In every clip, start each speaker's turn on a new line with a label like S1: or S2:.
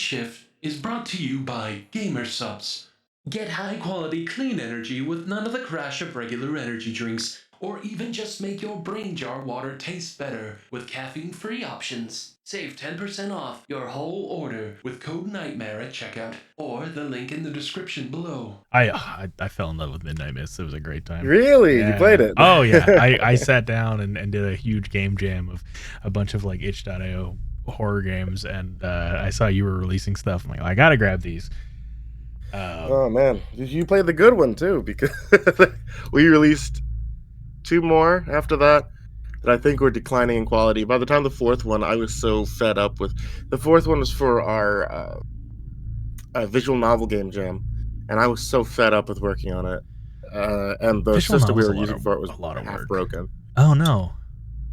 S1: Shift is brought to you by Gamer Subs. Get high quality clean energy with none of the crash of regular energy drinks, or even just make your brain jar water taste better with caffeine free options. Save 10% off your whole order with code Nightmare at checkout or the link in the description below.
S2: I fell in love with Midnight Mist. It was a great time.
S3: Really? You played
S2: Yeah.
S3: it?
S2: Oh yeah. I sat down and did a huge game jam of a bunch of like itch.io horror games, and I saw you were releasing stuff. I'm like, I gotta grab these.
S3: Oh man, you played the good one too, because we released 2 more after that I think were declining in quality. By the time the 4th one, I was so fed up with. The 4th one was for our visual novel game jam, and I was so fed up with working on it. And the
S2: Visual
S3: system we
S2: novel's
S3: were using for it was
S2: a lot of
S3: half
S2: work.
S3: broken.
S2: Oh no.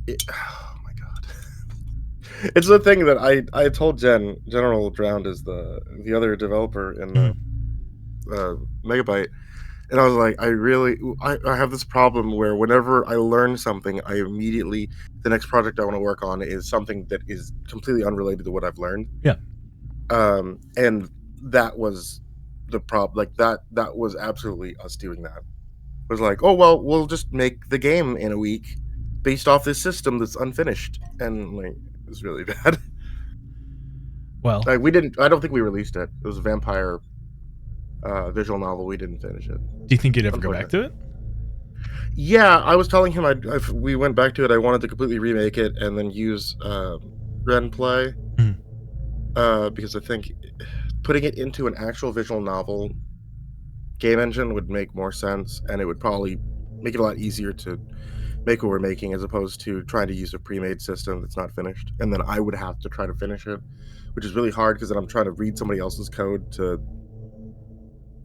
S3: Oh my god. It's the thing that I told General Drowned is the other developer in the Megabyte, and I was like, I have this problem where whenever I learn something, I immediately, the next project I want to work on is something that is completely unrelated to what I've learned.
S2: Yeah.
S3: And that was the problem. Like that was absolutely us doing that. It was like, oh well, we'll just make the game in a week based off this system that's unfinished, and like it was really bad.
S2: Well,
S3: Like I don't think we released it. It was a vampire visual novel. We didn't finish it.
S2: do you think you'd ever go back to it?
S3: Yeah, I was telling him if we went back to it, I wanted to completely remake it and then use Ren Play, because I think putting it into an actual visual novel game engine would make more sense, and it would probably make it a lot easier to make what we're making, as opposed to trying to use a pre-made system that's not finished, and then I would have to try to finish it, which is really hard because then I'm trying to read somebody else's code to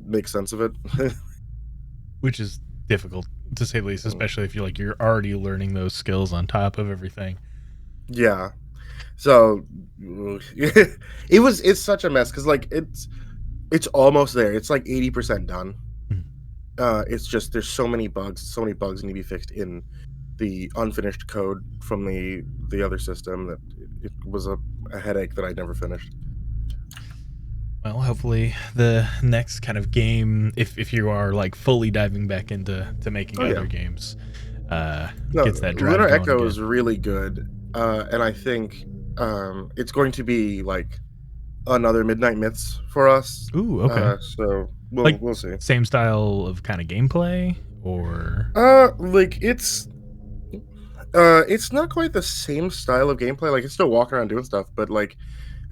S3: make sense of it.
S2: Which is difficult to say the least, especially if you're already learning those skills on top of everything.
S3: Yeah. So it's such a mess because like it's almost there. It's like 80% done. It's just there's so many bugs need to be fixed in the unfinished code from the other system that it was a headache that I never finished.
S2: Well, hopefully the next kind of game, if you are like fully diving back into making other games, gets that drive
S3: LUNAR
S2: going
S3: Echo
S2: again.
S3: is really good, and I think it's going to be like another Midnight Myths for us.
S2: Ooh, okay.
S3: So we'll see.
S2: Same style of kind of gameplay, or
S3: like it's not quite the same style of gameplay. Like it's still walking around doing stuff, but like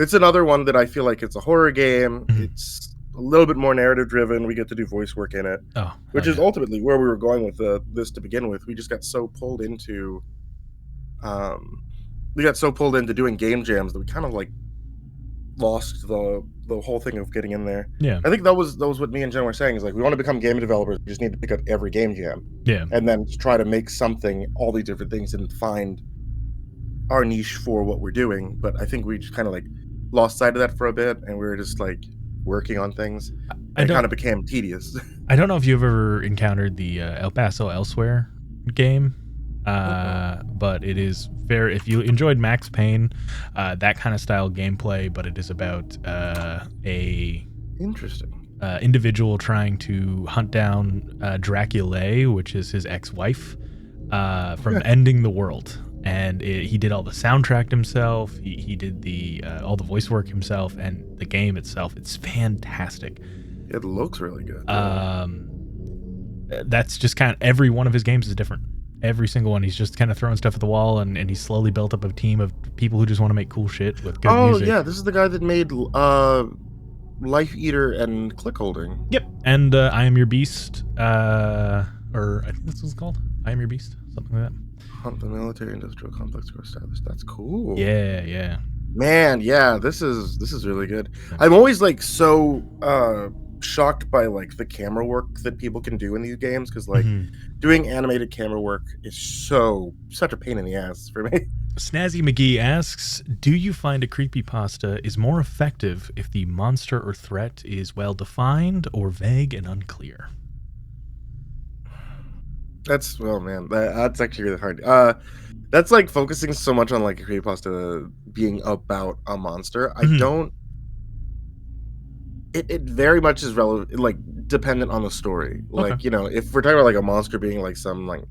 S3: it's another one that I feel like it's a horror game. It's a little bit more narrative driven. We get to do voice work in it, which is ultimately where we were going with this to begin with. We just got so pulled into doing game jams that we kind of like lost the whole thing of getting in there.
S2: Yeah,
S3: I think that was what me and Jen were saying, is like we want to become game developers. We just need to pick up every game jam, and then try to make something, all these different things, and find our niche for what we're doing. But I think we just kind of like lost sight of that for a bit, and we were just like working on things, and it kind of became tedious.
S2: I don't know if you've ever encountered the El Paso Elsewhere game, but it is very, if you enjoyed Max Payne, that kind of style gameplay, but it is about a
S3: interesting
S2: individual trying to hunt down Dracula, which is his ex-wife, from ending the world. And he did all the soundtrack himself. He did all the voice work himself, and the game itself, it's fantastic.
S3: It looks really good.
S2: That's just kind of, every one of his games is different. Every single one, he's just kind of throwing stuff at the wall, and he's slowly built up a team of people who just want to make cool shit with good music.
S3: Oh yeah, this is the guy that made Life Eater and Click Holding.
S2: Yep, and I Am Your Beast, or I think that's what it's called. I Am Your Beast, something like that.
S3: Hunt the military industrial complex core established. That's cool.
S2: Yeah.
S3: Man, yeah, this is really good. I'm always like so shocked by like the camera work that people can do in these games, because like doing animated camera work is such a pain in the ass for me.
S2: Snazzy McGee asks, do you find a creepypasta is more effective if the monster or threat is well defined or vague and unclear?
S3: That's that's actually really hard. That's like focusing so much on like a creepypasta being about a monster. I don't It very much is relevant, like, dependent on the story.
S2: Okay.
S3: Like, if we're talking about, like, a monster being, like, some, like,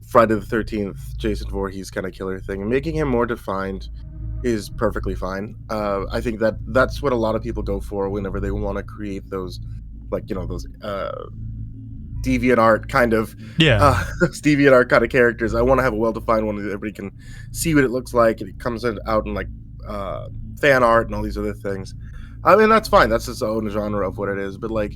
S3: Friday the 13th, Jason Voorhees kinda killer thing, making him more defined is perfectly fine. I think that's what a lot of people go for whenever they wanna create those, like, those, deviant art kind of
S2: Yeah.
S3: deviant art kind of characters. I want to have a well-defined one that everybody can see what it looks like, and it comes out in like fan art and all these other things. I mean, that's fine. That's its own genre of what it is. But like,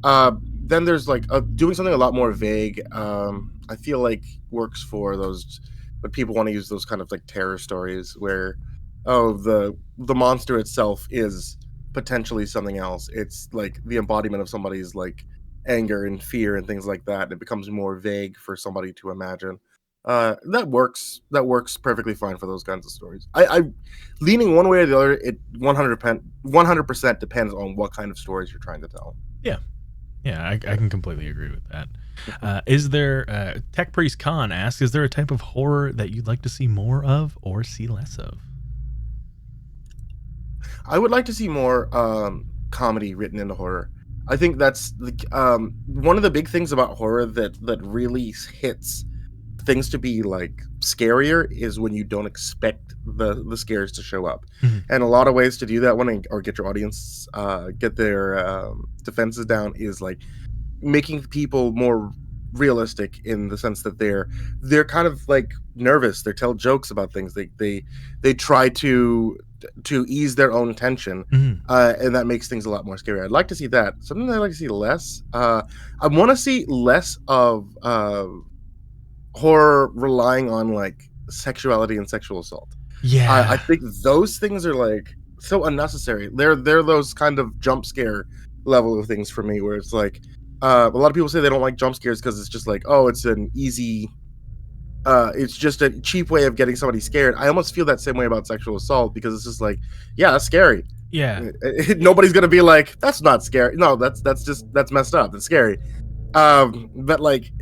S3: then there's like doing something a lot more vague. I feel like works for those, but people want to use those kind of like terror stories where, oh, the monster itself is potentially something else. It's like the embodiment of somebody's like anger and fear and things like that. It becomes more vague for somebody to imagine. That works. That works perfectly fine for those kinds of stories. I leaning one way or the other. It 100% depends on what kind of stories you're trying to tell.
S2: Yeah. Yeah, I can completely agree with that. Is there Tech Priest Khan asks, is there a type of horror that you'd like to see more of or see less of?
S3: I would like to see more comedy written into horror. I think that's one of the big things about horror that really hits things to be like scarier is when you don't expect the scares to show up.
S2: Mhm.
S3: And a lot of ways to do that or get your audience get their defenses down is like making people more realistic in the sense that they're kind of like nervous. They tell jokes about things. They try to ease their own tension,
S2: Mhm.
S3: and that makes things a lot more scary. I'd like to see that. Something that I'd like to see less. I want to see less of horror relying on like sexuality and sexual assault. I
S2: Yeah.
S3: think those things are like so unnecessary. They're those kind of jump scare level of things for me, where it's like a lot of people say they don't like jump scares because it's just like, oh, it's an easy, it's just a cheap way of getting somebody scared. I almost feel that same way about sexual assault because it's just like, yeah, that's scary.
S2: Yeah.
S3: Nobody's gonna be like, that's not scary. No, that's messed up. It's scary. But like,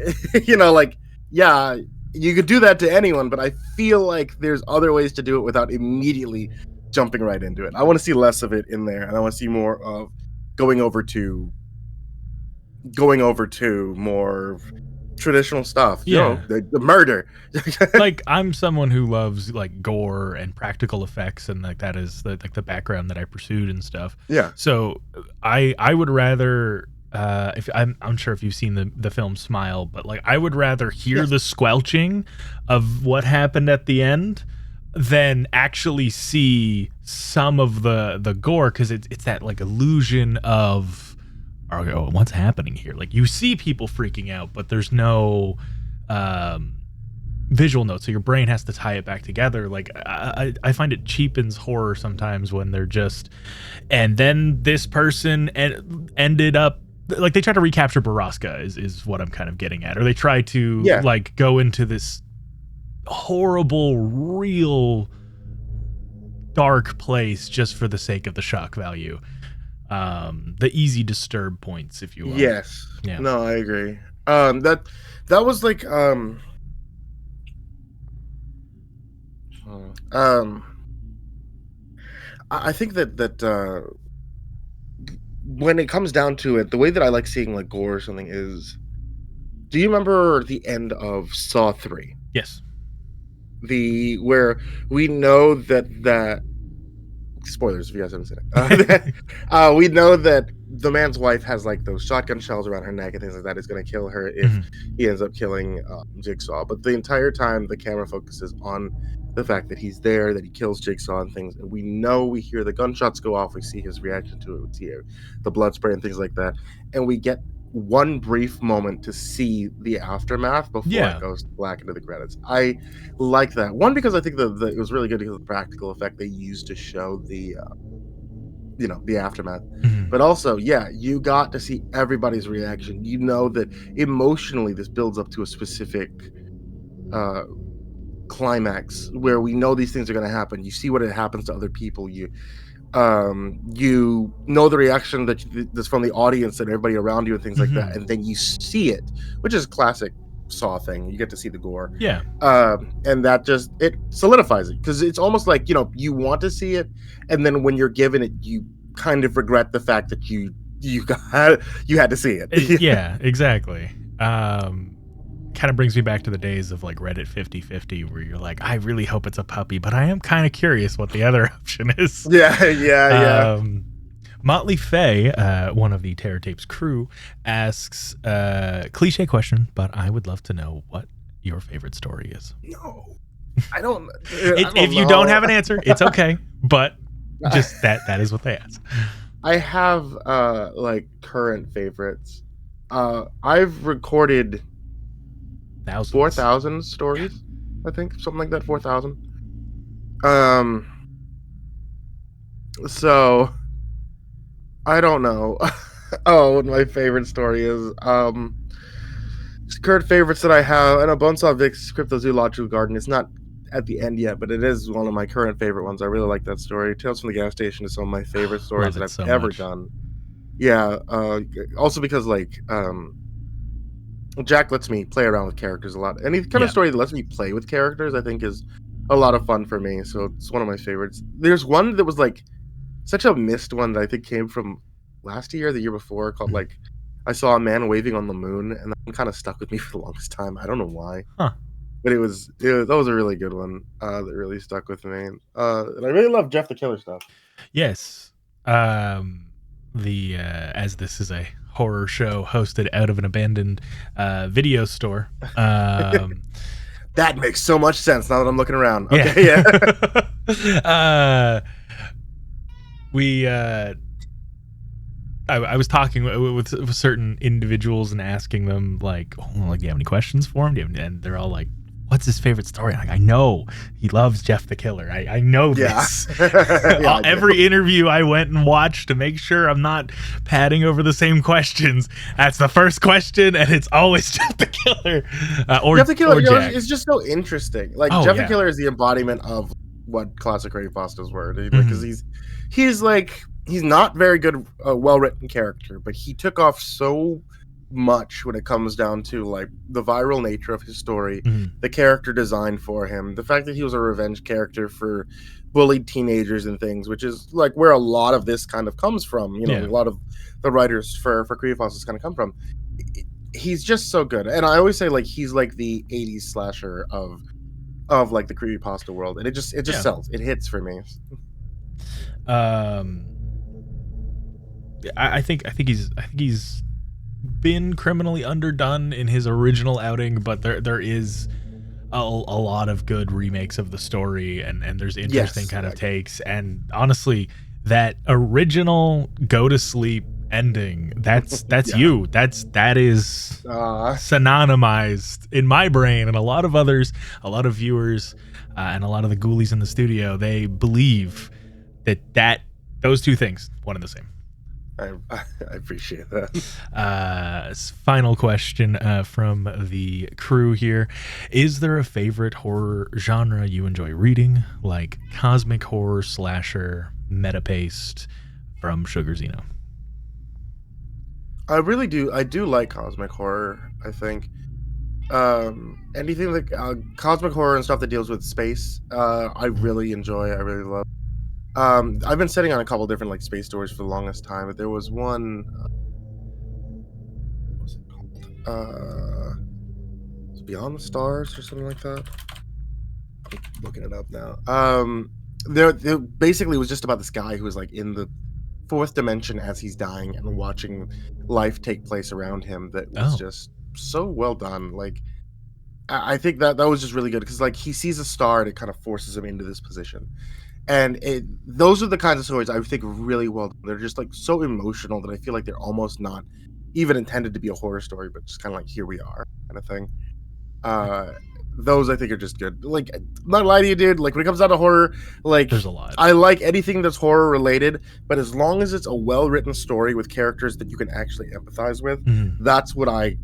S3: like, yeah, you could do that to anyone, but I feel like there's other ways to do it without immediately jumping right into it. I want to see less of it in there, and I want to see more of going over to more traditional stuff.
S2: Yeah.
S3: The murder.
S2: Like, I'm someone who loves like gore and practical effects, and like that is the background that I pursued and stuff.
S3: Yeah.
S2: So I would rather if I'm unsure if you've seen the film Smile, but like I would rather hear
S3: Yes.
S2: the squelching of what happened at the end than actually see some of the gore, because it's that like illusion of, oh, what's happening here. Like, you see people freaking out, but there's no visual note, so your brain has to tie it back together. Like, I find it cheapens horror sometimes when they're just, and then this person ended up, like, they try to recapture Baraska is what I'm kind of getting at, or they try to
S3: Yeah.
S2: like go into this horrible, real dark place just for the sake of the shock value. The easy disturb points, if you will.
S3: Yes.
S2: Yeah.
S3: No, I agree. That was like I think that when it comes down to it, the way that I like seeing like gore or something is, do you remember the end of Saw 3?
S2: Yes.
S3: Where we know that spoilers if you guys haven't seen it. We know that the man's wife has like those shotgun shells around her neck and things like that is going to kill her if he ends up killing Jigsaw. But the entire time the camera focuses on the fact that he's there, that he kills Jigsaw and things, and we hear the gunshots go off, we see his reaction to it, we see the blood spray and things like that, and we get one brief moment to see the aftermath before it goes black into the credits. I like that one because I think it was really good because of the practical effect they used to show the the aftermath. But also, yeah, you got to see everybody's reaction. You know that emotionally this builds up to a specific climax where we know these things are going to happen. You see what it happens to other people. You know the reaction that's from the audience and everybody around you and things like that, and then you see it, which is classic Saw thing. You get to see the gore, and that just, it solidifies it, because it's almost like you want to see it, and then when you're given it, you kind of regret the fact that you had to see it.
S2: Yeah, exactly. Kind of brings me back to the days of like Reddit 50/50 where you're like, I really hope it's a puppy, but I am kind of curious what the other option is.
S3: Yeah.
S2: Motley Faye, one of the Terror Tapes crew, asks, cliche question, but I would love to know what your favorite story is.
S3: No, I don't.
S2: If you don't have an answer, it's okay, but just that is what they ask.
S3: I have like current favorites. I've recorded 4,000 stories. Yeah. I think something like that. 4,000. So I don't know. What my favorite story is. Current favorites that I have. I know Bonesaw Vic's Cryptozoological Garden. It's not at the end yet, but it is one of my current favorite ones. I really like that story. Tales from the Gas Station is some of my favorite stories that I've ever done. Yeah. Also because like Jack lets me play around with characters a lot. Any kind of story that lets me play with characters, I think, is a lot of fun for me. So it's one of my favorites. There's one that was like such a missed one that I think came from last year or the year before called like I Saw a Man Waving on the Moon, and that one kind of stuck with me for the longest time. I don't know why. But that was a really good one that really stuck with me. And I really love Jeff the Killer stuff.
S2: Yes. As this is a horror show hosted out of an abandoned video store.
S3: That makes so much sense now that I'm looking around. Okay,
S2: yeah. I was talking with certain individuals and asking them like, do you have any questions for him? And they're all like, what's his favorite story? I'm like, I know he loves Jeff the Killer. I know this. Every interview I went and watched to make sure I'm not padding over the same questions. That's the first question, and it's always Jeff the Killer.
S3: Jeff the Killer is just so interesting. Like Jeff the Killer is the embodiment of what classic creepypastas were, because he's not very good, well-written character, but he took off so much when it comes down to like the viral nature of his story, the character design for him, the fact that he was a revenge character for bullied teenagers and things, which is like where a lot of this kind of comes from. A lot of the writers for creepypastas kind of come from. He's just so good, and I always say like he's like the 80s slasher of like the creepypasta world, and it just sells. It hits for me.
S2: I think he's been criminally underdone in his original outing, but there is a lot of good remakes of the story, and there's interesting of takes. And honestly, that original go to sleep ending, that's you. That is synonymized in my brain, and a lot of others, a lot of viewers, and a lot of the ghoulies in the studio, they believe that those two things, one and the same.
S3: I appreciate that.
S2: Final question from the crew here. Is there a favorite horror genre you enjoy reading, like cosmic horror, slasher, meta-paced from Sugar Zeno?
S3: I really do. I do like cosmic horror, I think. Anything like cosmic horror and stuff that deals with space, I really enjoy. I really love. I've been sitting on a couple different like space stories for the longest time, but there was one. What was it called? Was it Beyond the Stars or something like that? I'm looking it up now. There basically was just about this guy who was like in the fourth dimension as he's dying and watching life take place around him. That was just so well done. Like, I think that was just really good because like he sees a star and it kind of forces him into this position. And those are the kinds of stories I think really well done. They're just like so emotional that I feel like they're almost not even intended to be a horror story, but just kind of like here we are kind of thing. Those I think are just good. Like, I'm not lie to you, dude. Like when it comes down to horror, like
S2: there's a lot.
S3: I like anything that's horror related, but as long as it's a well written story with characters that you can actually empathize with, that's what I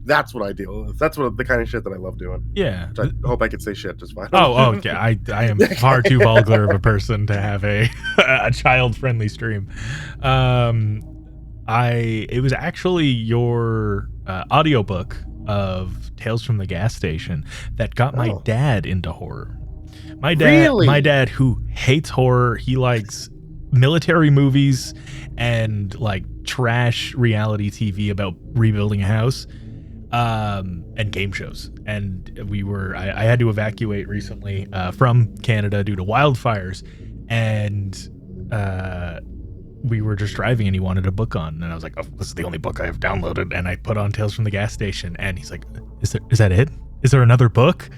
S3: deal with. That's what the kind of shit that I love doing.
S2: Yeah.
S3: Which I hope I can say shit just fine.
S2: Oh yeah. I am far too vulgar of a person to have a child friendly stream. It was actually your audiobook of Tales from the Gas Station that got my dad into horror. My dad who hates horror, he likes military movies and like trash reality TV about rebuilding a house, and game shows. And I had to evacuate recently from Canada due to wildfires, and we were just driving and he wanted a book on, and I was like, oh, this is the only book I have downloaded, and I put on Tales from the Gas Station, and he's like, is that it? Is there another book?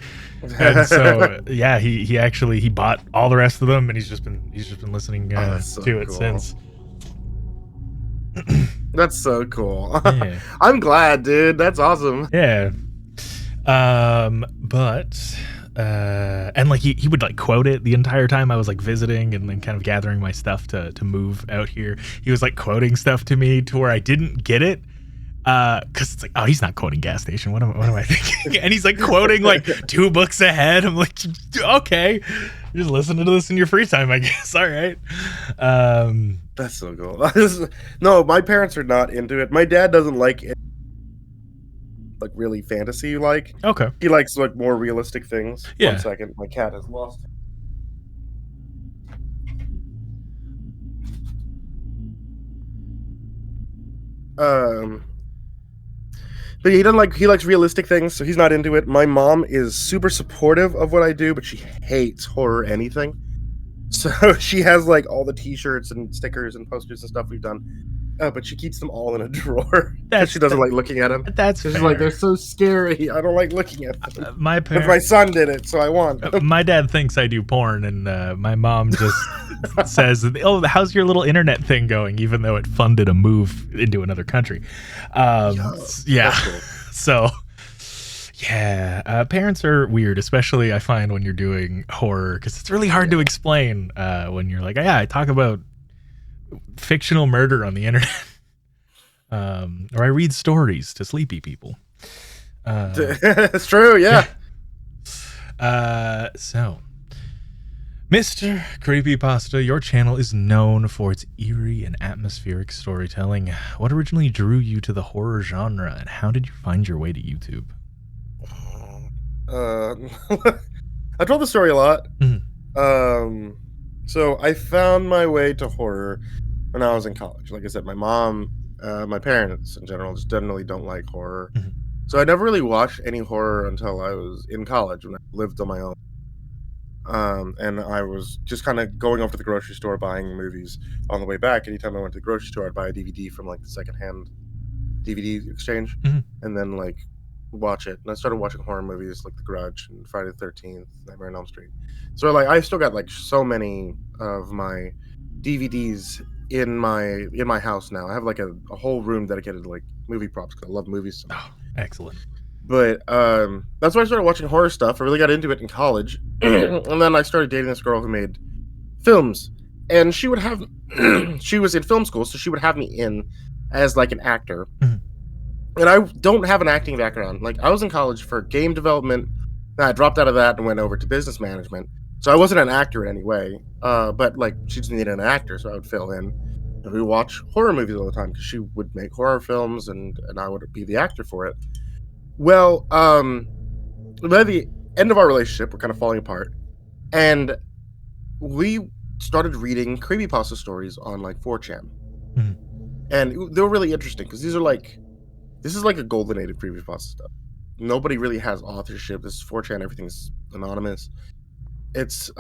S2: And so yeah, he bought all the rest of them, and he's just been listening to it since.
S3: That's so cool.
S2: Yeah.
S3: I'm glad, dude. That's awesome.
S2: Yeah. But and like he would like quote it the entire time I was like visiting and then kind of gathering my stuff to move out here. He was like quoting stuff to me to where I didn't get it. Cause it's like, oh, he's not quoting Gas Station. What am I thinking? And he's like quoting like 2 books ahead. I'm like, okay, you're just listening to this in your free time, I guess. All right.
S3: That's so cool. No, my parents are not into it. My dad doesn't like it, like really fantasy like.
S2: Okay.
S3: He likes like more realistic things.
S2: Yeah.
S3: 1 second, my cat has lost. But he doesn't like. He likes realistic things, so he's not into it. My mom is super supportive of what I do, but she hates horror anything. So she has like all the T-shirts and stickers and posters and stuff we've done, but she keeps them all in a drawer. She doesn't like looking at them.
S2: That's
S3: she's like, they're so scary. I don't like looking at them. But my son did it, so I want.
S2: My dad thinks I do porn, and my mom just says, "Oh, how's your little internet thing going?" Even though it funded a move into another country. Yeah. Cool. So. Yeah, parents are weird, especially I find when you're doing horror, because it's really hard to explain when you're like, yeah, I talk about fictional murder on the internet, or I read stories to sleepy people.
S3: It's true, yeah.
S2: So, Mr. Creepypasta, your channel is known for its eerie and atmospheric storytelling. What originally drew you to the horror genre, and how did you find your way to YouTube?
S3: I told the story a lot. Mm-hmm. So I found my way to horror when I was in college. Like I said, my mom, my parents in general just generally don't like horror. Mm-hmm. So I never really watched any horror until I was in college when I lived on my own. And I was just kind of going over to the grocery store buying movies on the way back. Anytime I went to the grocery store, I'd buy a DVD from like the secondhand DVD exchange, mm-hmm. and then like watch it. And I started watching horror movies like The Grudge and Friday the 13th, Nightmare on Elm Street. So like I still got like so many of my DVDs in my house now. I have like a whole room dedicated to like movie props because I love movies so much.
S2: Oh, excellent.
S3: But that's why I started watching horror stuff. I really got into it in college. And then I started dating this girl who made films. And she would have she was in film school, so she would have me in as like an actor. Mm-hmm. And I don't have an acting background. Like I was in college for game development. I dropped out of that and went over to business management. So I wasn't an actor in any way. But like she just needed an actor, so I would fill in. And we would watch horror movies all the time because she would make horror films and I would be the actor for it. Well, by the end of our relationship, we're kind of falling apart. And we started reading creepypasta stories on like 4chan. Mm-hmm. And they were really interesting because this is like a golden age of creepypasta stuff. Nobody really has authorship. This is 4chan, everything's anonymous. It's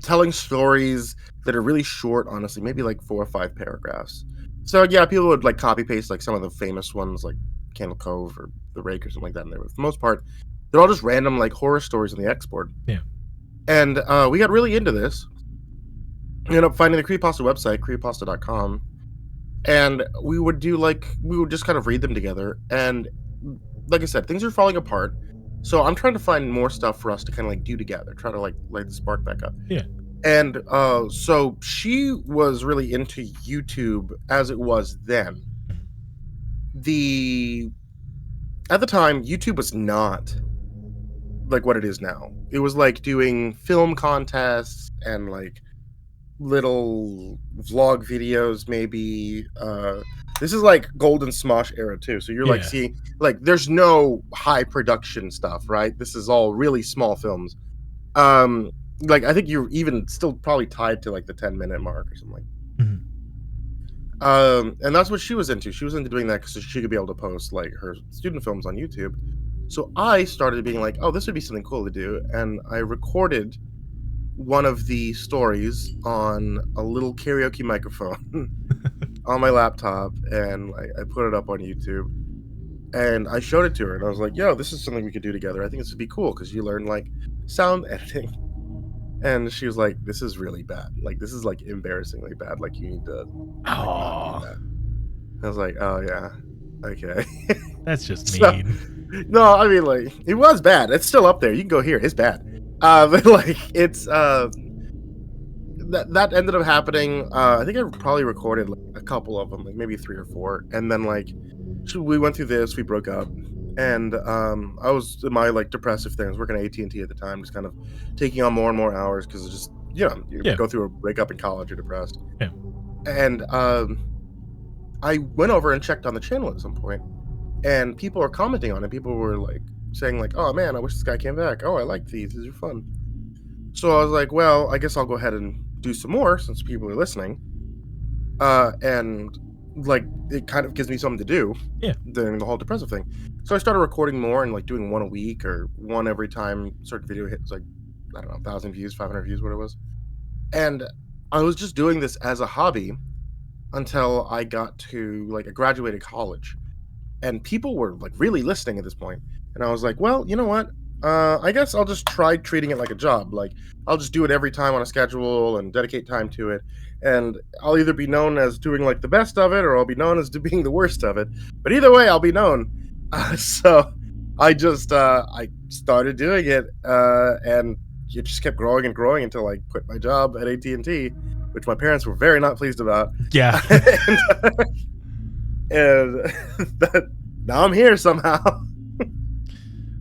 S3: telling stories that are really short, honestly, maybe like 4 or 5 paragraphs. So yeah, people would like copy paste like some of the famous ones like Candle Cove or The Rake or something like that in there. But for the most part, they're all just random like horror stories on the Xboard.
S2: Yeah.
S3: And we got really into this. We ended up finding the creepypasta website, creepypasta.com. And we would just kind of read them together. And like I said, things are falling apart. So I'm trying to find more stuff for us to kind of like do together, try to like light the spark back up.
S2: Yeah.
S3: And so she was really into YouTube as it was then. At the time, YouTube was not like what it is now. It was like doing film contests and like little vlog videos maybe. This is like Golden Smosh era too, so you're like seeing like there's no high production stuff, right? This is all really small films. like, I think you're even still probably tied to, like, the 10-minute mark or something.
S2: Mhm.
S3: And that's what she was into. She was into doing that because she could be able to post, like, her student films on YouTube. So I started being like, "Oh, this would be something cool to do," and I recorded one of the stories on a little karaoke microphone on my laptop, and I put it up on YouTube, and I showed it to her, and I was like, "Yo, this is something we could do together. I think this would be cool because you learn, like, sound editing." And she was like, "This is really bad. Like, this is, like, embarrassingly bad. Like, you need to, like, not do
S2: Oh,
S3: that." I was like, "Oh, yeah. Okay."
S2: that's just
S3: So
S2: mean.
S3: no, I mean, like, it was bad. It's still up there. You can go here. It's bad. But, like, it's, that ended up happening. I think I probably recorded, like, a couple of them, like, maybe 3 or 4, and then, like, we went through this, we broke up, and, I was in my, like, depressive thing. I was working at AT&T at the time, just kind of taking on more and more hours because it's just, you
S2: Yeah.
S3: go through a breakup in college, you're depressed.
S2: Yeah.
S3: And, I went over and checked on the channel at some point, and people are commenting on it. People were, like, saying, like, "Oh, man, I wish this guy came back. Oh, I like these. These are fun." So I was like, "Well, I guess I'll go ahead and do some more since people are listening." And, like, it kind of gives me something to do
S2: Yeah.
S3: during the whole depressive thing. So I started recording more and, like, doing one a week or one every time certain video hits, like, I don't know, 1,000 views, 500 views, what it was. And I was just doing this as a hobby until I got to, like, I graduated college. And people were, like, really listening at this point, and I was like, "Well, you know what? I guess I'll just try treating it like a job, like, I'll just do it every time on a schedule and dedicate time to it, and I'll either be known as doing, like, the best of it, or I'll be known as being the worst of it, but either way, I'll be known." So I just, I started doing it, and it just kept growing and growing until I quit my job at AT&T, which my parents were very not pleased about.
S2: Yeah.
S3: And that now I'm here somehow.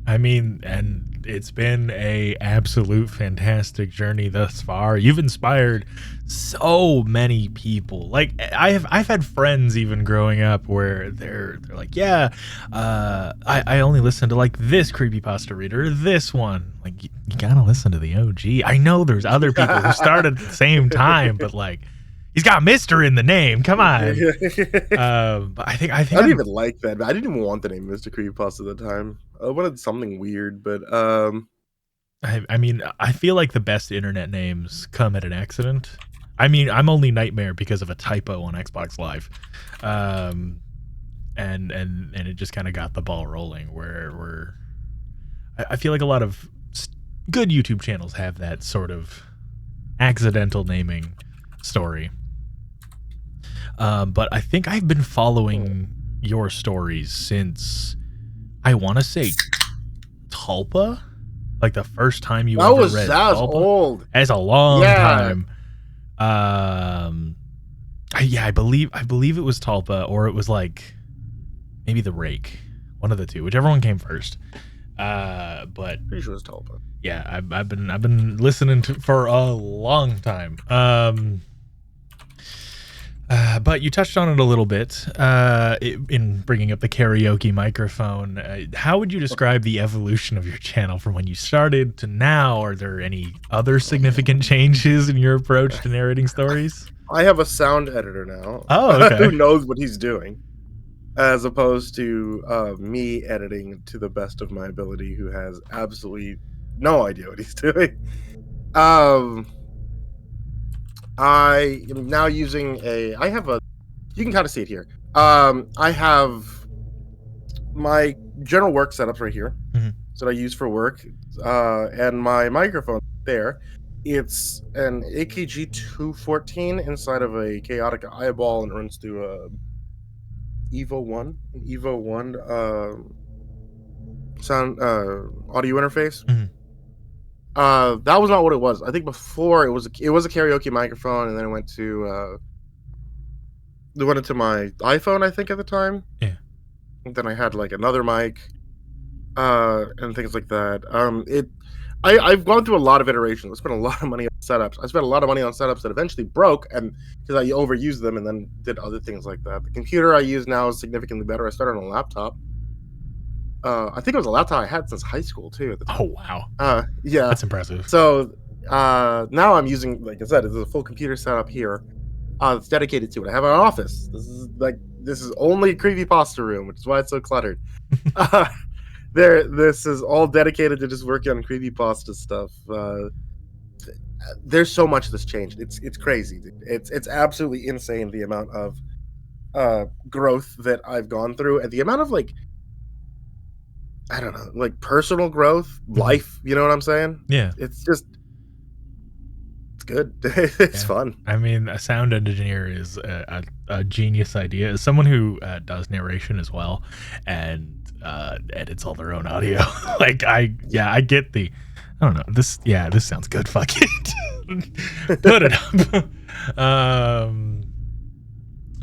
S2: I mean, and it's been a absolute fantastic journey thus far. You've inspired so many people. Like I've had friends even growing up where they're like, yeah, I only listen to like this creepypasta reader, this one. Like you gotta listen to the OG. I know there's other people who started at the same time, but like he's got Mr. in the name. Come on. But I think
S3: I didn't even like that. I didn't even want the name Mr. Creepypasta at the time. I wanted something weird, but
S2: I mean, I feel like the best internet names come at an accident. I mean, I'm only Nightmare because of a typo on Xbox Live, and it just kind of got the ball rolling. Where I feel like a lot of good YouTube channels have that sort of accidental naming story. But I think I've been following your stories since I want to say Tulpa. Like the first time you ever read
S3: that was
S2: Tulpa?
S3: old.
S2: It's a long time. I believe it was Tulpa, or it was like maybe the Rake, one of the two, whichever one came first. But
S3: Pretty sure it was Tulpa.
S2: yeah, I've been listening to for a long time. But you touched on it a little bit in bringing up the karaoke microphone. How would you describe the evolution of your channel from when you started to now? Are there any other significant changes in your approach to narrating stories?
S3: I have a sound editor now.
S2: Oh, okay.
S3: Who knows what he's doing, as opposed to me editing to the best of my ability, who has absolutely no idea what he's doing. I am now using you can kind of see it here. I have my general work setups right here.
S2: Mhm.
S3: So that I use for work, and my microphone there. It's an AKG 214 inside of a chaotic eyeball, and it runs through a Evo 1 sound audio interface.
S2: Mhm.
S3: That was not what it was. I think before it was a karaoke microphone, and then it went to my iPhone, I think, at the time.
S2: Yeah.
S3: And then I had like another mic, and things like that. I've gone through a lot of iterations. I spent a lot of money on setups. I spent a lot of money on setups that eventually broke, and because I overused them, and then did other things like that. The computer I use now is significantly better. I started on a laptop. I think it was a laptop I had since high school too. At the time.
S2: Oh wow,
S3: Yeah,
S2: that's impressive.
S3: So now I'm using, like I said, there's a full computer setup here. It's dedicated to it. I have an office. This is only a creepypasta room, which is why it's so cluttered. This is all dedicated to just working on creepypasta stuff. There's so much that's changed. It's crazy. It's absolutely insane the amount of growth that I've gone through, and the amount of like, I don't know, like personal growth, life. You know what I'm saying?
S2: Yeah.
S3: It's just, it's good. It's fun.
S2: I mean, a sound engineer is a genius idea. As someone who does narration as well and edits all their own audio, like I get the, I don't know, this sounds good. Fuck it. Put it up.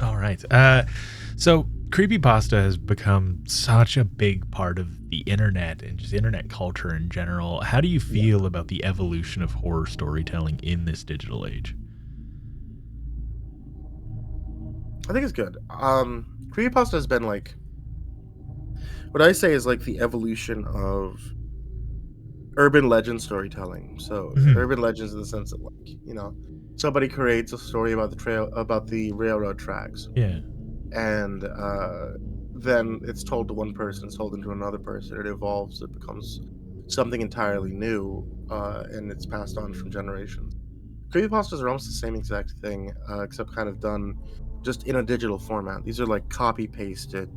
S2: All right. So creepypasta has become such a big part of the internet and just internet culture in general. How do you feel about the evolution of horror storytelling in this digital age?
S3: I think it's good. Creepypasta has been like, what I say is like the evolution of urban legend storytelling. So urban legends in the sense that, like, you know, somebody creates a story about the railroad tracks.
S2: Yeah.
S3: And then it's told to one person, it's told into another person, it evolves, it becomes something entirely new, and it's passed on from generations. Creepypastas are almost the same exact thing, except kind of done just in a digital format. These are like copy-pasted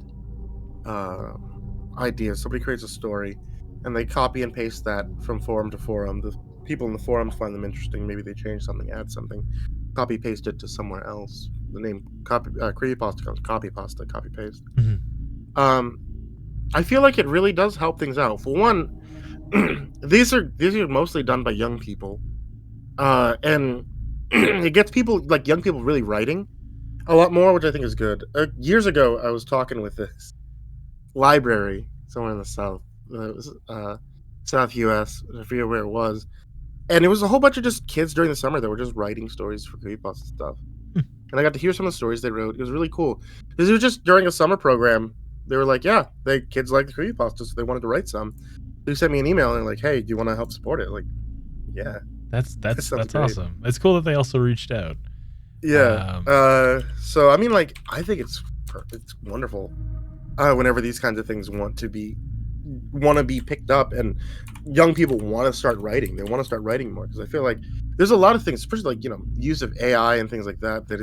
S3: ideas. Somebody creates a story, and they copy and paste that from forum to forum. The people in the forums find them interesting, maybe they change something, add something, copy-paste it to somewhere else. The name creepypasta comes copypasta, copy paste. I feel like it really does help things out. For one, these are mostly done by young people, and it gets people, like young people, really writing a lot more, which I think is good. Years ago, I was talking with this library somewhere in the south, South US. I forget where it was, and it was a whole bunch of just kids during the summer that were just writing stories for creepypasta stuff. And I got to hear some of the stories they wrote. It was really cool. Because it was just during a summer program. They were like, yeah, kids like the creepypasta, so they wanted to write some. They sent me an email and like, hey, do you want to help support it? Like, yeah.
S2: That's awesome. It's cool that they also reached out.
S3: Yeah. So I mean, like, I think it's wonderful. Whenever these kinds of things want to be picked up, and young people want to start writing. They want to start writing more, because I feel like there's a lot of things, especially like, you know, use of AI and things like that, that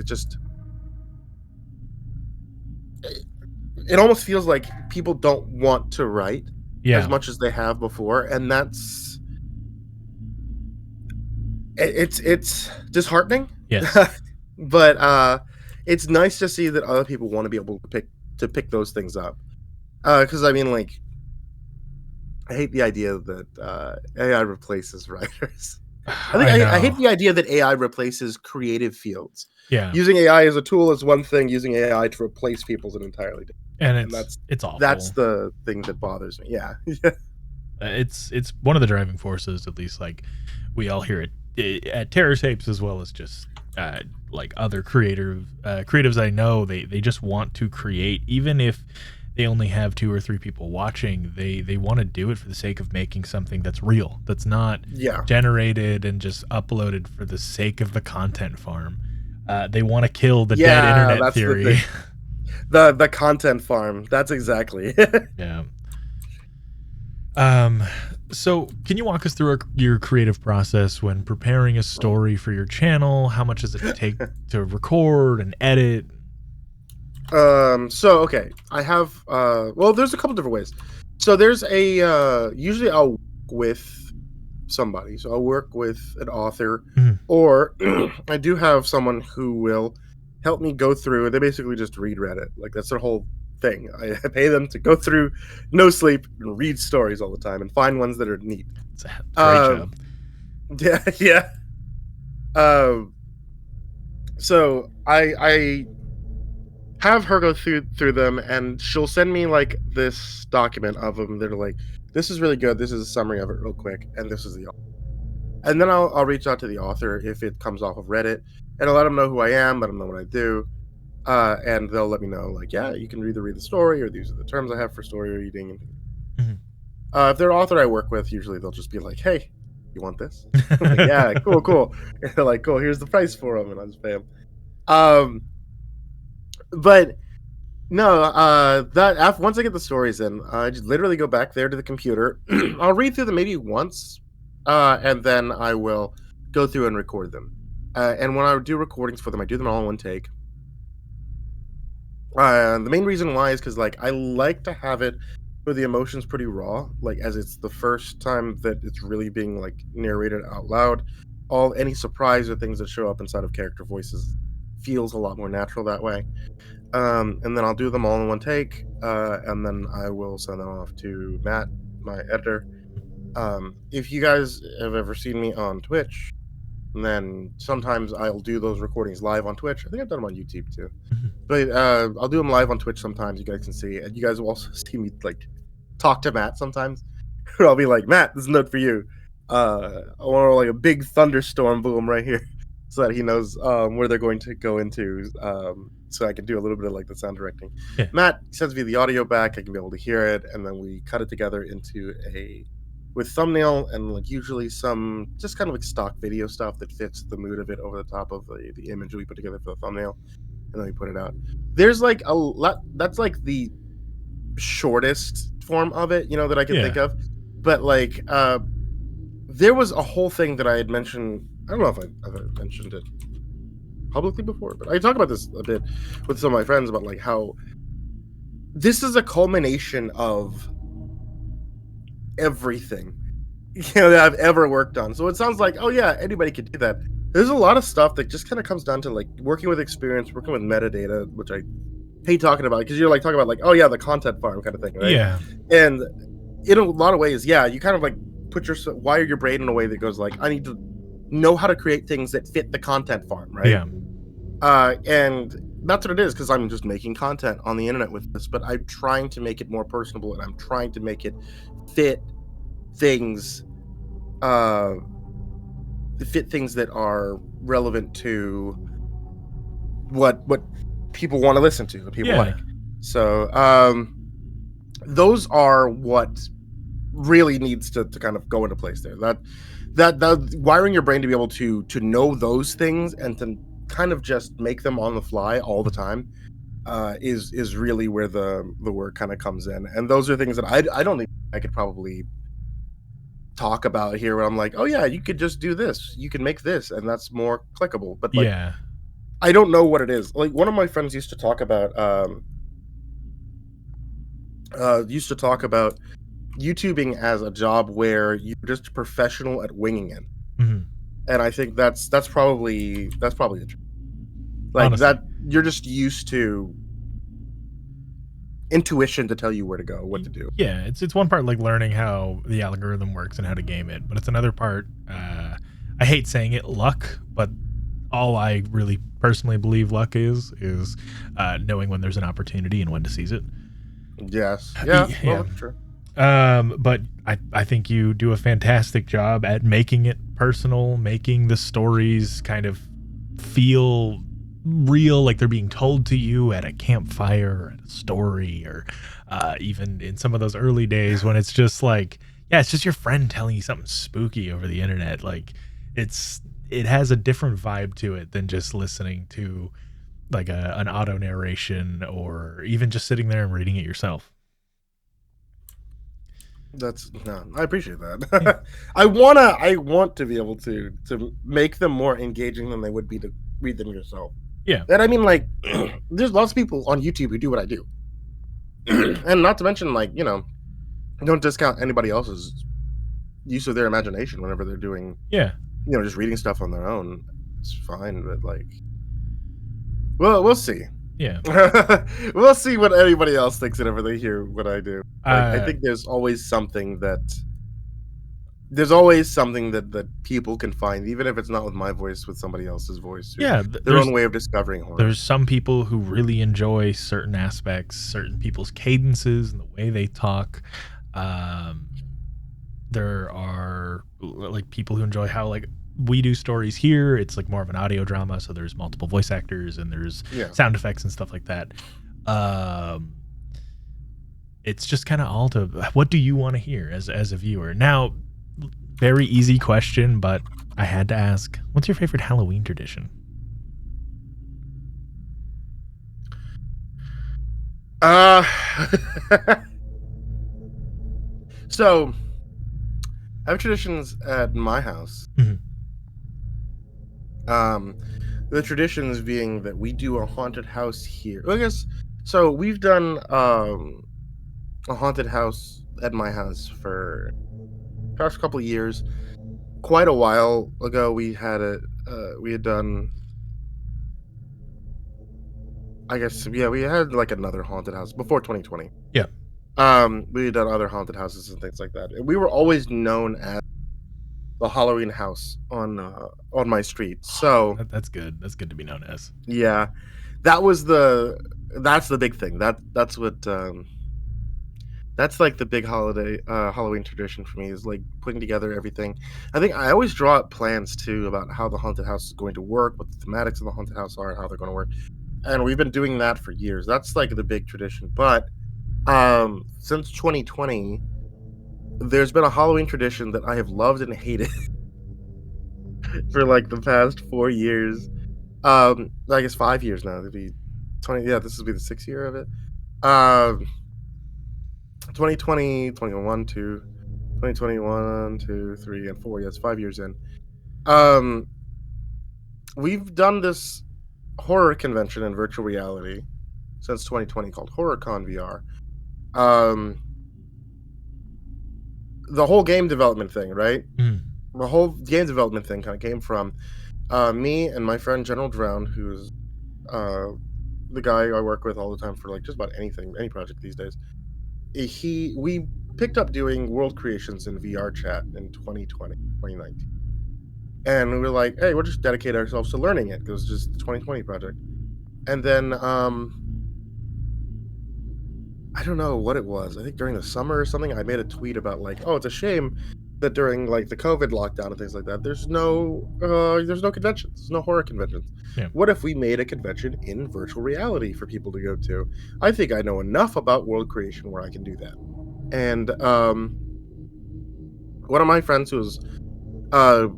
S3: it almost feels like people don't want to write as much as they have before, and that's it's disheartening.
S2: Yes.
S3: But it's nice to see that other people want to be able to pick those things up, because I mean, like, I hate the idea that AI replaces writers. I hate the idea that AI replaces creative fields.
S2: Yeah.
S3: Using AI as a tool is one thing. Using AI to replace people is an entirely different.
S2: And it's awful.
S3: That's the thing that bothers me. Yeah.
S2: It's one of the driving forces, at least, like we all hear it at Terror Tapes, as well as just like other creatives I know. They just want to create, even if they only have 2 or 3 people watching. They want to do it for the sake of making something that's real, that's not generated and just uploaded for the sake of the content farm. They want to kill the dead internet theory.
S3: The content farm. That's exactly.
S2: Yeah. So can you walk us through your creative process when preparing a story for your channel? How much does it take to record and edit?
S3: So okay, I have well, there's a couple different ways. So there's usually I'll work with somebody. So I'll work with an author, or I do have someone who will help me go through. They basically just read Reddit. Like, that's their whole thing. I pay them to go through, no sleep, and read stories all the time and find ones that are neat.
S2: It's a great job.
S3: Yeah. So I have her go through them, and she'll send me like this document of them that are like, this is really good, this is a summary of it real quick, and this is the author. And then I'll reach out to the author if it comes off of Reddit, and I'll let them know who I am, let them know what I do, and they'll let me know, like, yeah, you can either read the story, or these are the terms I have for story reading. If they're an author I work with, usually they'll just be like, hey, you want this? I'm like, yeah, cool. And they're like, cool, here's the price for them, and I just pay them. But no, once I get the stories in, I just literally go back there to the computer. I'll read through them maybe once, and then I will go through and record them. And when I do recordings for them, I do them all in one take. The main reason why is because like I like to have it where the emotion's pretty raw, like as it's the first time that it's really being like narrated out loud. Any surprise or things that show up inside of character voices feels a lot more natural that way. And then I'll do them all in one take, and then I will send them off to Matt, my editor. If you guys have ever seen me on Twitch, then sometimes I'll do those recordings live on Twitch. I think I've done them on YouTube too. But I'll do them live on Twitch sometimes. You guys can see, and you guys will also see me like talk to Matt sometimes. I'll be like, Matt, this is a note for you. I want like a big thunderstorm boom right here, so that he knows where they're going to go into. So I can do a little bit of like the sound directing.
S2: Yeah.
S3: Matt sends me the audio back. I can be able to hear it, and then we cut it together into with thumbnail and like usually some just kind of like stock video stuff that fits the mood of it over the top of the image we put together for the thumbnail, and then we put it out. There's like a lot. That's like the shortest form of it, that I can think of. But like, there was a whole thing that I had mentioned. I don't know if I've mentioned it publicly before, but I talk about this a bit with some of my friends about like how this is a culmination of everything that I've ever worked on. So it sounds like, oh yeah, anybody could do that. There's a lot of stuff that just kind of comes down to like working with experience, working with metadata, which I hate talking about because you're like talking about like, oh yeah, the content farm kind of thing, right?
S2: Yeah.
S3: And in a lot of ways, yeah, you kind of like wire your brain in a way that goes like, I need to know how to create things that fit the content farm, right?
S2: Yeah.
S3: And that's what it is, because I'm just making content on the internet with this, but I'm trying to make it more personable, and I'm trying to make it fit things that are relevant to what people want to listen to, what people like. So those are what really needs to kind of go into place there. That wiring your brain to be able to know those things and to kind of just make them on the fly all the time is really where the work kind of comes in. And those are things that I don't think I could probably talk about here, where I'm like, oh yeah, you could just do this, you can make this, and that's more clickable. But like, I don't know what it is. Like one of my friends used to talk about YouTubing as a job where you're just professional at winging it.
S2: Mm-hmm.
S3: And I think that's probably the truth. Like honestly, that you're just used to intuition to tell you where to go, what to do.
S2: Yeah, it's one part like learning how the algorithm works and how to game it, but it's another part, I hate saying it, luck, but all I really personally believe luck is knowing when there's an opportunity and when to seize it.
S3: Yes. Yeah. Well, that's true.
S2: But I think you do a fantastic job at making it personal, making the stories kind of feel real, like they're being told to you at a campfire or at a story, or even in some of those early days when it's just like, yeah, it's just your friend telling you something spooky over the internet. Like it has a different vibe to it than just listening to like an auto narration or even just sitting there and reading it yourself.
S3: I appreciate that. Yeah. I want to be able to make them more engaging than they would be to read them yourself.
S2: Yeah.
S3: And I mean, like, there's lots of people on YouTube who do what I do. And not to mention, like, don't discount anybody else's use of their imagination whenever they're doing, just reading stuff on their own. It's fine, but like, well, we'll see.
S2: Yeah.
S3: We'll see what anybody else thinks whenever they hear what I do. Like, I think there's always something that people can find, even if it's not with my voice, with somebody else's voice.
S2: Yeah,
S3: their own way of discovering horror.
S2: There's some people who really enjoy certain aspects, certain people's cadences and the way they talk. There are like people who enjoy how like we do stories here. It's like more of an audio drama, so there's multiple voice actors and there's sound effects and stuff like that. It's just kind of all to what do you want to hear as a viewer. Now, Very easy question, but I had to ask. What's your favorite Halloween tradition?
S3: So I have traditions at my house.
S2: Mhm.
S3: The traditions being that we do a haunted house here. I guess so. We've done a haunted house at my house for the past couple of years. Quite a while ago, we had done. I guess yeah, we had like another haunted house before 2020.
S2: Yeah.
S3: We had done other haunted houses and things like that. And we were always known as the Halloween house on my street. So
S2: That's good. That's good to be known as.
S3: yeah, that's the big thing. That's what that's like the big holiday Halloween tradition for me, is like putting together everything. I think I always draw up plans too about how the haunted house is going to work, what the thematics of the haunted house are, and how they're going to work. And we've been doing that for years. That's like the big tradition. But since 2020, there's been a Halloween tradition that I have loved and hated for like the past 4 years. I guess 5 years now. It'd be 20. Yeah, this will be the 6th year of it. 2020, 21, 2, 2021, 2, 3, and 4. Yes, 5 years in. We've done this horror convention in virtual reality since 2020 called HorrorCon VR. The whole game development thing, right? The whole game development thing kind of came from me and my friend General Drown, who's the guy I work with all the time for like just about anything, any project these days. We picked up doing world creations in VR chat in 2020, 2019. And we were like, hey, we'll just dedicate ourselves to learning it because it's just the 2020 project. And then I don't know what it was. I think during the summer or something, I made a tweet about like, oh, it's a shame that during like the COVID lockdown and things like that, there's no conventions, there's no horror conventions.
S2: Yeah.
S3: What if we made a convention in virtual reality for people to go to? I think I know enough about world creation where I can do that. And one of my friends who was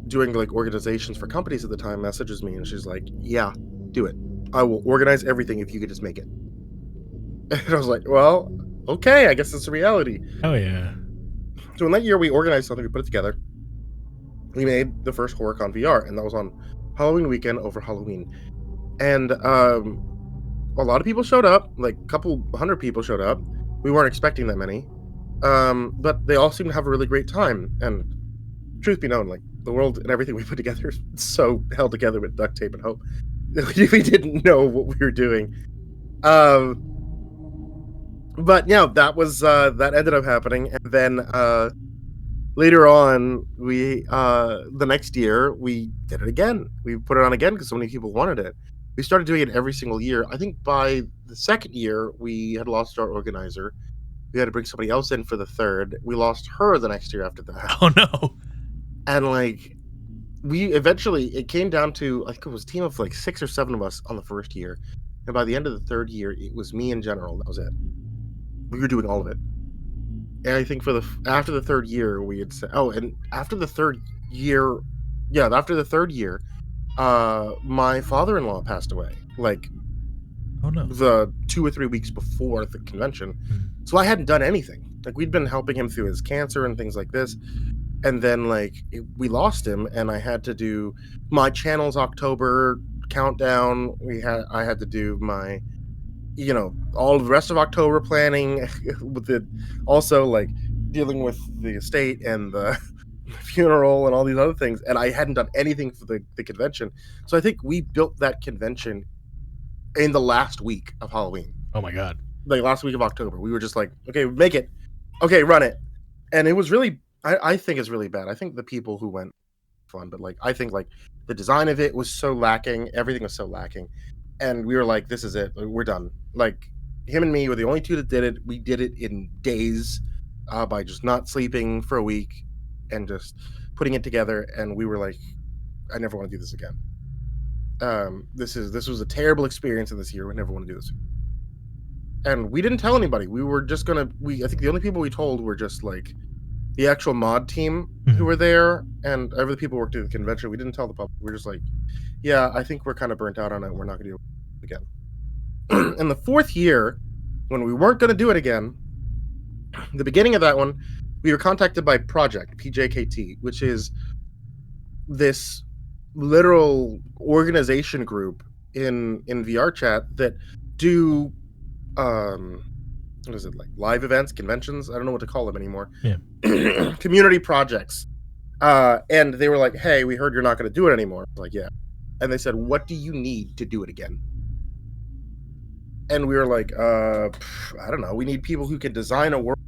S3: doing like organizations for companies at the time messages me, and she's like, yeah, do it. I will organize everything if you could just make it. And I was like, well, okay, I guess it's a reality.
S2: Oh yeah.
S3: So in that year, we organized something, we put it together. We made the first HorrorCon VR, and that was on Halloween weekend over Halloween. And a lot of people showed up, like a couple hundred people showed up. We weren't expecting that many, but they all seemed to have a really great time. And truth be known, like the world and everything we put together is so held together with duct tape and hope. We didn't know what we were doing. But yeah, that ended up happening, and then later on, we the next year we did it again. We put it on again because so many people wanted it. We started doing it every single year. I think by the second year, we had lost our organizer. We had to bring somebody else in for the third. We lost her the next year after that.
S2: Oh no.
S3: And like it came down to, I think it was a team of like 6 or 7 of us on the first year, and by the end of the third year, it was me in general. That was it. We were doing all of it. And I think after the third year, we had said, after the third year, my father-in-law passed away. Like,
S2: oh no,
S3: the 2 or 3 weeks before the convention. So I hadn't done anything. Like, we'd been helping him through his cancer and things like this. And then, like, we lost him, and I had to do my channel's October countdown. I had to do my, all the rest of October planning with it. Also, like, dealing with the estate and the funeral and all these other things. And I hadn't done anything for the convention. So I think we built that convention in the last week of Halloween.
S2: Oh my God.
S3: Like, last week of October. We were just like, okay, make it. Okay, run it. And it was really, I think it's really bad. I think the people who went fun, but like, I think like the design of it was so lacking. Everything was so lacking. And we were like, this is it. We're done. Like, him and me were the only two that did it. We did it in days by just not sleeping for a week and just putting it together. And we were like, I never want to do this again. This was a terrible experience in this year. We never want to do this. And we didn't tell anybody. We were just I think the only people we told were just like the actual mod team who were there, and every people worked at the convention. We didn't tell the public. We were just like, yeah, I think we're kind of burnt out on it. We're not going to do it again. In the 4th year, when we weren't going to do it again, the beginning of that one, we were contacted by Project, PJKT, which is this literal organization group in VR chat that do what is it, like live events, conventions? I don't know what to call them anymore.
S2: Yeah.
S3: Community projects. And they were like, hey, we heard you're not going to do it anymore. I was like, yeah. And they said, what do you need to do it again? And we were like, I don't know. We need people who can design a world,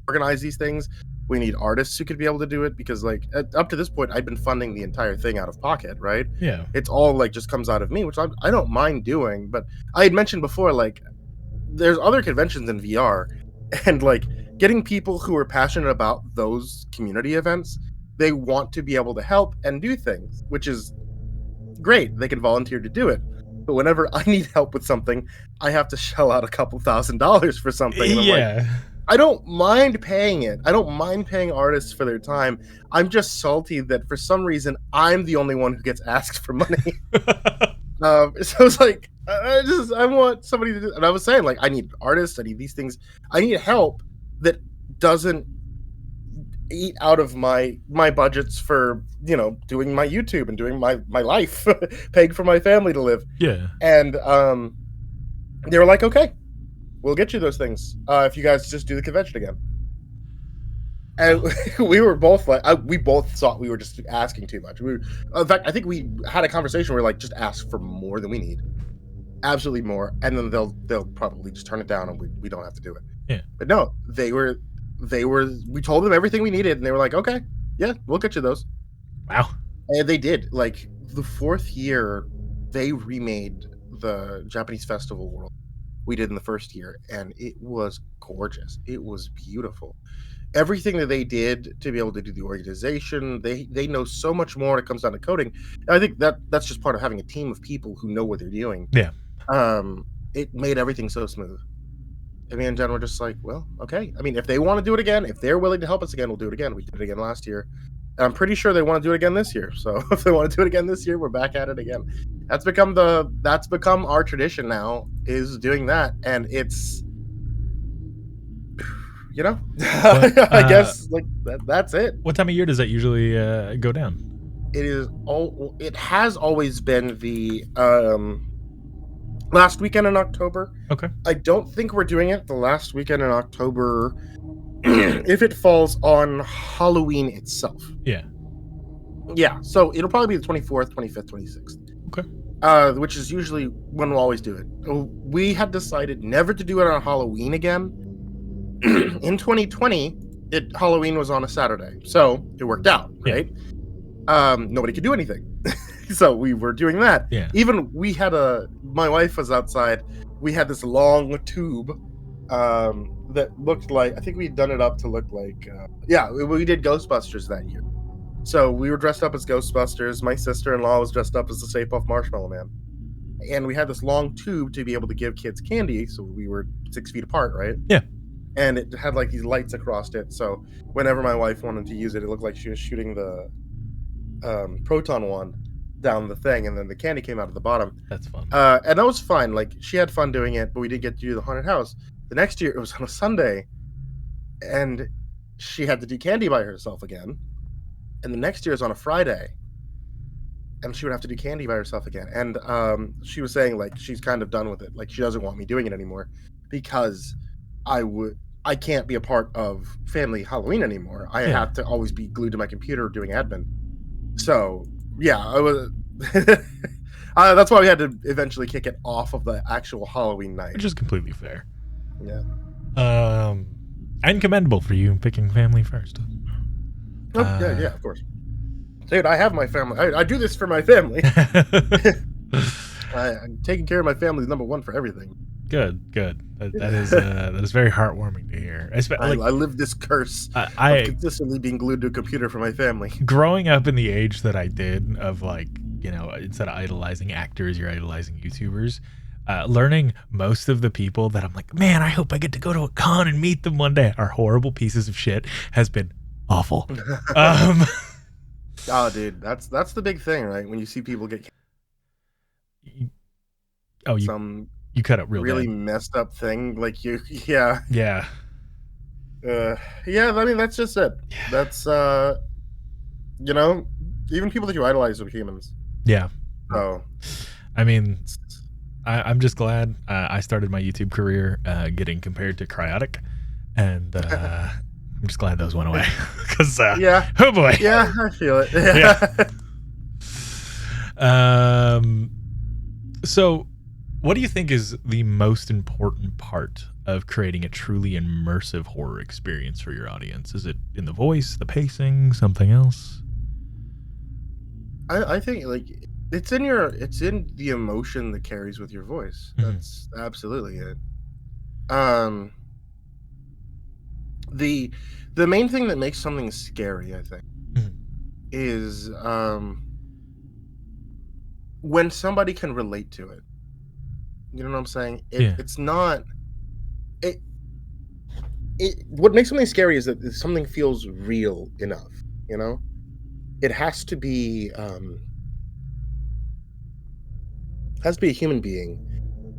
S3: organize these things. We need artists who could be able to do it, because like up to this point, I'd been funding the entire thing out of pocket, right?
S2: Yeah.
S3: It's all like just comes out of me, which I don't mind doing. But I had mentioned before, like, there's other conventions in VR, and like getting people who are passionate about those community events, they want to be able to help and do things, which is great. They can volunteer to do it. But whenever I need help with something, I have to shell out a couple $1,000s for something. And I'm like, I don't mind paying it. I don't mind paying artists for their time. I'm just salty that for some reason I'm the only one who gets asked for money. So it's like, I want somebody to do. And I was saying, like, I need artists. I need these things. I need help that doesn't eat out of my budgets for, you know, doing my YouTube and doing my life, paying for my family to live.
S2: Yeah.
S3: And they were like, okay, we'll get you those things if you guys just do the convention again. And we were both like, we both thought we were just asking too much. In fact, I think we had a conversation where like, just ask for more than we need, absolutely more, and then they'll probably just turn it down and we don't have to do it.
S2: Yeah. But
S3: no, we told them everything we needed, and they were like, okay, yeah, we'll get you those.
S2: Wow.
S3: And they did. Like the 4th year, they remade the Japanese festival world we did in the 1st year, and it was gorgeous. It was beautiful. Everything that they did to be able to do the organization, they know so much more when it comes down to coding. And I think that's just part of having a team of people who know what they're doing.
S2: Yeah.
S3: It made everything so smooth. I mean, and Jen were just like, well, okay. I mean, if they want to do it again, if they're willing to help us again, we'll do it again. We did it again last year. And I'm pretty sure they want to do it again this year. So if they want to do it again this year, we're back at it again. That's become our tradition now, is doing that. And it's, you know, I guess like that's it.
S2: What time of year does that usually go down?
S3: It has always been the last weekend in October.
S2: Okay.
S3: I don't think we're doing it the last weekend in October if it falls on Halloween itself.
S2: Yeah.
S3: Yeah, so it'll probably be the 24th, 25th, 26th.
S2: Okay.
S3: Which is usually when we'll always do it. We had decided never to do it on Halloween again. In 2020, Halloween was on a Saturday, so it worked out, right? Yeah. Nobody could do anything. So we were doing that.
S2: Yeah.
S3: Even my wife was outside. We had this long tube that looked like, I think we'd done it up to look like, we did Ghostbusters that year. So we were dressed up as Ghostbusters. My sister-in-law was dressed up as the Stay Puft Marshmallow Man. And we had this long tube to be able to give kids candy. So we were 6 feet apart, right?
S2: Yeah.
S3: And it had like these lights across it. So whenever my wife wanted to use it, it looked like she was shooting the proton wand down the thing, and then the candy came out of the bottom.
S2: That's fun.
S3: And that was fine. Like, she had fun doing it, but we didn't get to do the haunted house. The next year, it was on a Sunday, and she had to do candy by herself again. And the next year is on a Friday, and she would have to do candy by herself again. And she was saying, like, she's kind of done with it. Like, she doesn't want me doing it anymore because I can't be a part of family Halloween anymore. I have to always be glued to my computer doing admin. So, yeah, I was. That's why we had to eventually kick it off of the actual Halloween night,
S2: which is completely fair.
S3: Yeah.
S2: And commendable for you picking family first.
S3: Yeah, of course. Dude, I have my family. I do this for my family. I'm taking care of my family is number one for everything.
S2: Good. That is very heartwarming to hear.
S3: I live this curse of consistently being glued to a computer for my family.
S2: Growing up in the age that I did, of like, you know, instead of idolizing actors, you're idolizing YouTubers. Learning most of the people that I'm like, man, I hope I get to go to a con and meet them one day are horrible pieces of shit, has been awful. Um,
S3: Oh, dude, that's the big thing, right? When you see people get some
S2: you cut up real
S3: really
S2: bad.
S3: messed up thing, like yeah.
S2: Yeah.
S3: Yeah, I mean, that's just it. That's, you know, even people that you idolize are humans.
S2: Yeah.
S3: So,
S2: I mean, I'm just glad I started my YouTube career getting compared to Cryotic, and I'm just glad those went away because
S3: yeah,
S2: oh boy,
S3: yeah, I feel it.
S2: Yeah. So what do you think is the most important part of creating a truly immersive horror experience for your audience? Is it in the voice, the pacing, something else?
S3: I think like it's in the emotion that carries with your voice. That's absolutely it. Um, the main thing that makes something scary, I think, is when somebody can relate to it. You know what I'm saying? It's not it. What makes something scary is that something feels real enough. You know, it has to be a human being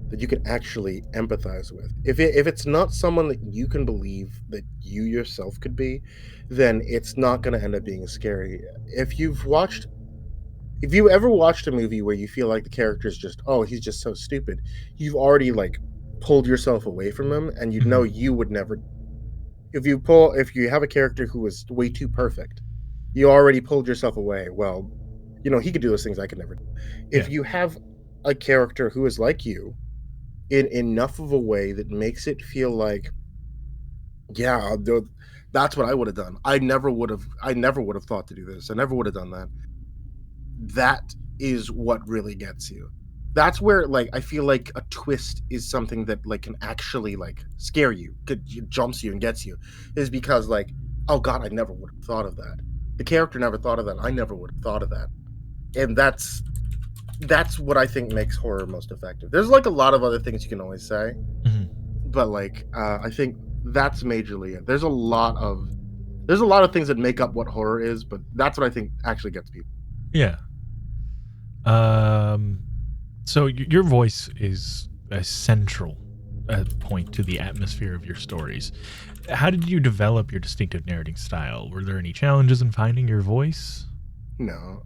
S3: that you can actually empathize with. If it's not someone that you can believe that you yourself could be, then it's not going to end up being scary. If you ever watched a movie where you feel like the character is just, oh, he's just so stupid, you've already like pulled yourself away from him, and you know you would never. If you have a character who is way too perfect, you already pulled yourself away. Well, you know he could do those things I could never do. If you have a character who is like you in enough of a way that makes it feel like, yeah, that's what I would have done. I never would have thought to do this. I never would have done that. That is what really gets you. That's where like I feel like a twist is something that like can actually like scare you, jumps you and gets you, is because like, oh god, I never would have thought of that. The character never thought of that. I never would have thought of that. And that's what I think makes horror most effective. There's like a lot of other things you can always say, but like I think that's majorly it. There's a lot of things that make up what horror is, but that's what I think actually gets people.
S2: Yeah. So your voice is a central point to the atmosphere of your stories. How did you develop your distinctive narrating style? Were there any challenges in finding your voice?
S3: No.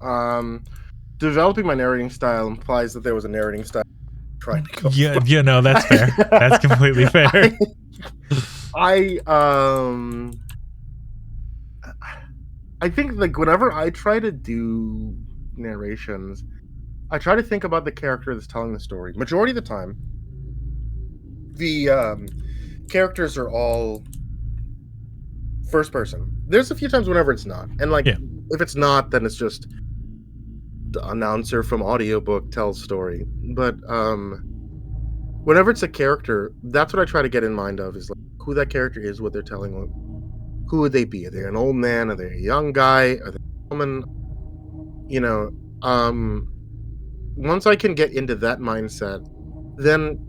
S3: Developing my narrating style implies that there was a narrating style trying to go.
S2: Yeah, no, that's fair. That's completely fair.
S3: I think like whenever I try to do narrations, I try to think about the character that's telling the story. Majority of the time, the characters are all first person. There's a few times whenever it's not, and like if it's not, then it's just the announcer from audiobook tells story. But whenever it's a character, that's what I try to get in mind of, is like who that character is, what they're telling. Who would they be? Are they an old man? Are they a young guy? Are they a woman? You know, once I can get into that mindset, then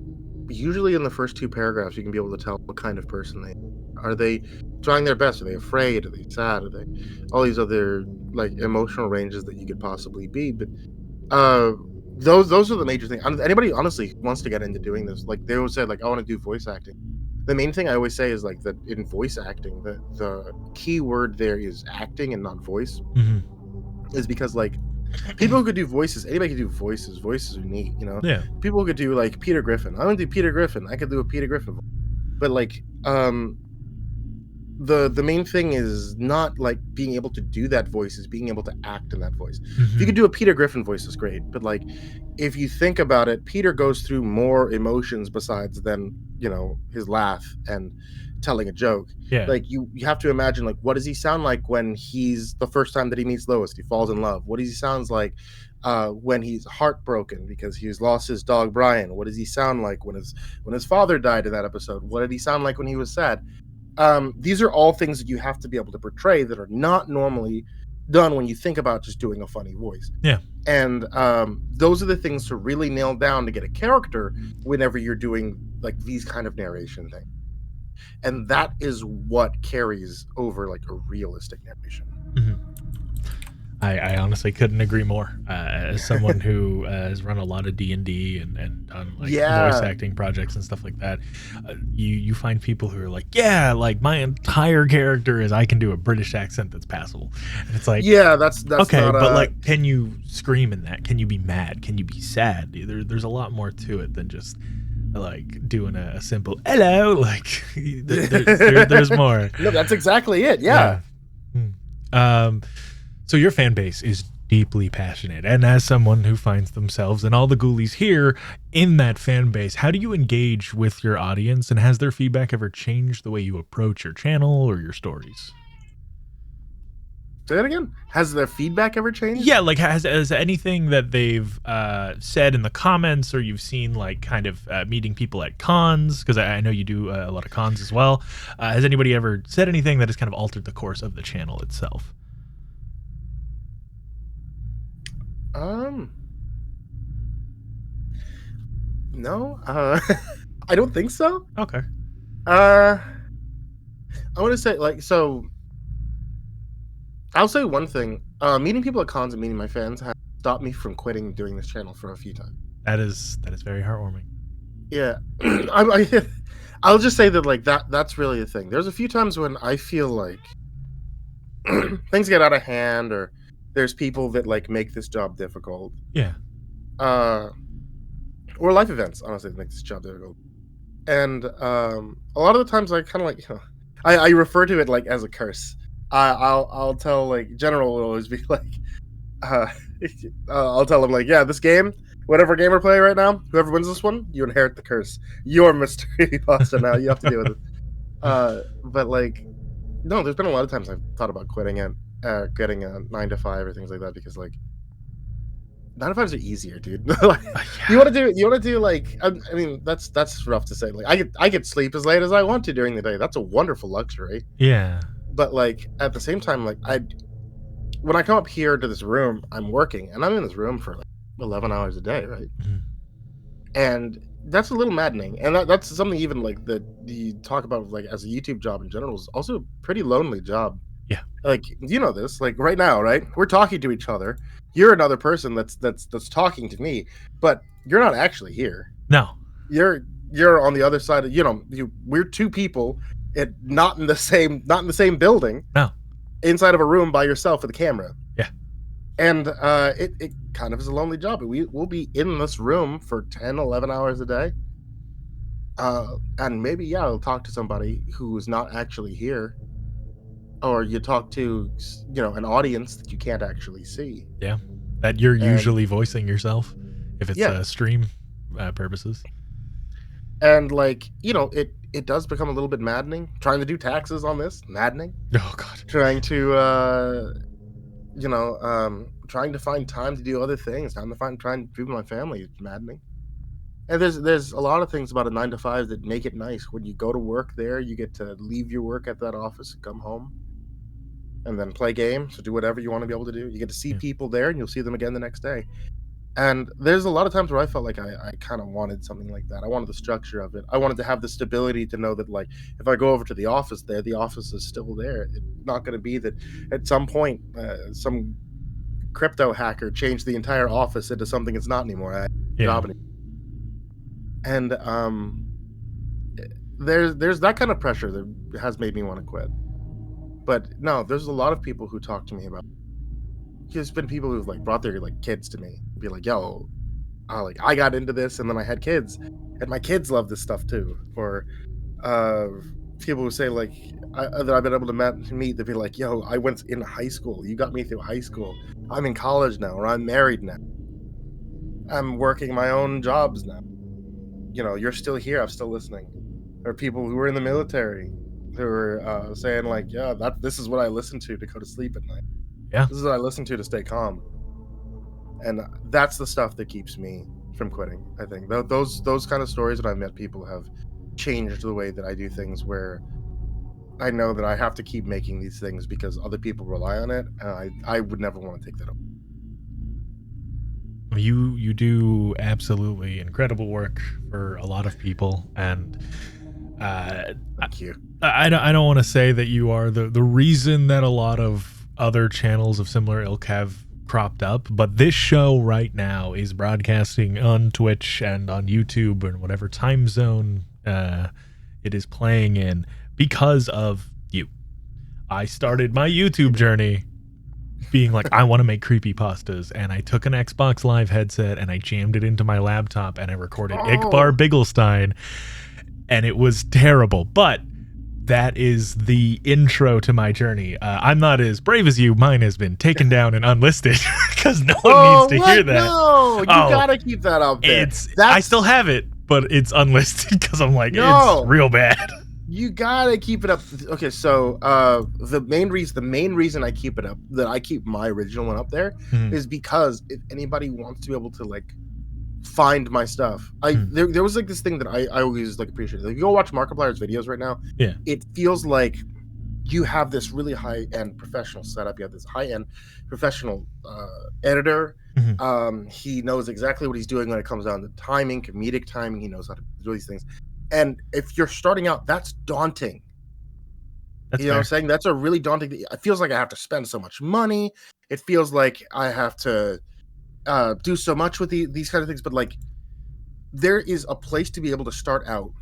S3: usually in the first two paragraphs, you can be able to tell what kind of person they are. Are they trying their best? Are they afraid? Are they sad? Are they all these other like emotional ranges that you could possibly be? But those are the major things. Anybody honestly who wants to get into doing this, like they always say, like I want to do voice acting. The main thing I always say is like that in voice acting, the key word there is acting and not voice. Is because like people who could do voices, anybody could do voices. Voices are neat, you know.
S2: Yeah.
S3: People who could do like Peter Griffin. I want to do Peter Griffin. I could do a Peter Griffin voice. But like the main thing is not like being able to do that voice, is being able to act in that voice. If you could do a Peter Griffin voice, is great, but like if you think about it, Peter goes through more emotions besides than, you know, his laugh and telling a joke. Like you have to imagine, like, what does he sound like when he's the first time that he meets Lois, he falls in love? What does he sound like when he's heartbroken because he's lost his dog Brian? What does he sound like when his father died in that episode? What did he sound like when he was sad? These are all things that you have to be able to portray that are not normally done when you think about just doing a funny voice. And those are the things to really nail down to get a character whenever you're doing like these kind of narration things. and that is what carries over like a realistic narration.
S2: I honestly couldn't agree more. As someone who has run a lot of D&D and done like voice
S3: Yeah.
S2: acting projects and stuff like that, you find people who are like, yeah, like my entire character is I can do a British accent that's passable, and it's like,
S3: Yeah, that's
S2: okay,
S3: not
S2: but
S3: a
S2: like, can you scream in that? Can you be mad? Can you be sad? There's a lot more to it than just like doing a simple hello. Like there's more.
S3: No, that's exactly it. Yeah.
S2: So your fan base is deeply passionate, and as someone who finds themselves and all the ghoulies here in that fan base, how do you engage with your audience, and has their feedback ever changed the way you approach your channel or your stories?
S3: Say that again. Has their feedback ever changed?
S2: Yeah, like has anything that they've said in the comments, or you've seen like kind of meeting people at cons, because I know you do a lot of cons as well. Has anybody ever said anything that has kind of altered the course of the channel itself?
S3: No. I don't think so.
S2: Okay.
S3: I want to say like so. I'll say one thing. Meeting people at cons and meeting my fans has stopped me from quitting doing this channel for a few times.
S2: That is very heartwarming.
S3: Yeah. I'll just say that like that's really the thing. There's a few times when I feel like things get out of hand, or there's people that like make this job difficult.
S2: Yeah.
S3: Or life events, honestly, that make this job difficult. And a lot of the times I kind of like, you know, I refer to it like as a curse. I'll tell like General will always be like, I'll tell him like, yeah, this game, whatever game we're playing right now, whoever wins this one, you inherit the curse. You're Mr. Creepypasta now. You have to deal with it. But like, no, there's been a lot of times I've thought about quitting it, getting a 9 to 5 or things like that, because like 9 to 5s are easier, dude. Like, you want to do like, I mean, that's rough to say. Like I get sleep as late as I want to during the day. That's a wonderful luxury.
S2: Yeah.
S3: But like at the same time, like when I come up here to this room, I'm working, and I'm in this room for like 11 hours a day, right?
S2: Mm-hmm.
S3: And that's a little maddening. And that's something even like that you talk about like as a YouTube job in general is also a pretty lonely job.
S2: Yeah.
S3: Like, you know this, like right now, right? We're talking to each other. You're another person that's talking to me, but you're not actually here.
S2: No.
S3: You're on the other side of, we're two people not in the same building.
S2: No.
S3: Inside of a room by yourself with a camera.
S2: Yeah.
S3: And it kind of is a lonely job. We'll be in this room for 10, 11 hours a day. And maybe, I'll talk to somebody who's not actually here. Or you talk to, an audience that you can't actually see.
S2: Yeah. That you're usually voicing yourself if it's stream purposes. And
S3: like, it does become a little bit maddening. Trying to do taxes on this, maddening.
S2: Oh God.
S3: Trying to trying to find time to do other things, trying to be with my family is maddening. And there's a lot of things about a 9 to 5 that make it nice. When you go to work there, you get to leave your work at that office and come home and then play games or do whatever you want to be able to do. You get to see people there, and you'll see them again the next day. And there's a lot of times where I felt like I kind of wanted something like that. I wanted the structure of it. I wanted to have the stability to know that, like, if I go over to the office there, the office is still there. It's not going to be that at some point some crypto hacker changed the entire office into something it's not anymore. And there's that kind of pressure that has made me want to quit. But no, there's a lot of people who talk to me about. There's been people who've like brought their like kids to me, be like, "Yo, like I got into this, and then I had kids, and my kids love this stuff too." Or people who say like that I've been able to meet, they'd be like, "Yo, I went in high school. You got me through high school. I'm in college now, or I'm married now. I'm working my own jobs now. You're still here. I'm still listening." Or people who were in the military who were saying like, "Yeah, this is what I listen to go to sleep at night.
S2: Yeah,
S3: this is what I listen to stay calm." And that's the stuff that keeps me from quitting. I think those kind of stories that I've met people have changed the way that I do things, where I know that I have to keep making these things because other people rely on it, and I would never want to take that away.
S2: You do absolutely incredible work for a lot of people, and
S3: Thank you.
S2: I don't want to say that you are the reason that a lot of other channels of similar ilk have cropped up, but this show right now is broadcasting on Twitch and on YouTube and whatever time zone it is playing in because of you. I started my YouTube journey being like, I want to make creepypastas, and I took an Xbox Live headset and I jammed it into my laptop and I recorded Ickbar Bigglestein, and it was terrible, but that is the intro to my journey. I'm not as brave as you. Mine has been taken down and unlisted because no one needs to hear that.
S3: No, you gotta keep that up there.
S2: I still have it, but it's unlisted because I'm like, it's real bad.
S3: You gotta keep it up. Okay, so the main reason I keep it up, that I keep my original one up there, is because if anybody wants to be able to like find my stuff, there was like this thing that I always like appreciate. Like, if you go watch Markiplier's videos right now, it feels like you have this really high-end professional setup. You have this high-end professional editor. He knows exactly what he's doing when it comes down to timing, comedic timing. He knows how to do these things. And if you're starting out, that's daunting. You know what I'm saying? That's a really daunting thing. It feels like I have to spend so much money. It feels like I have to do so much with these kind of things. But like, there is a place to be able to start out.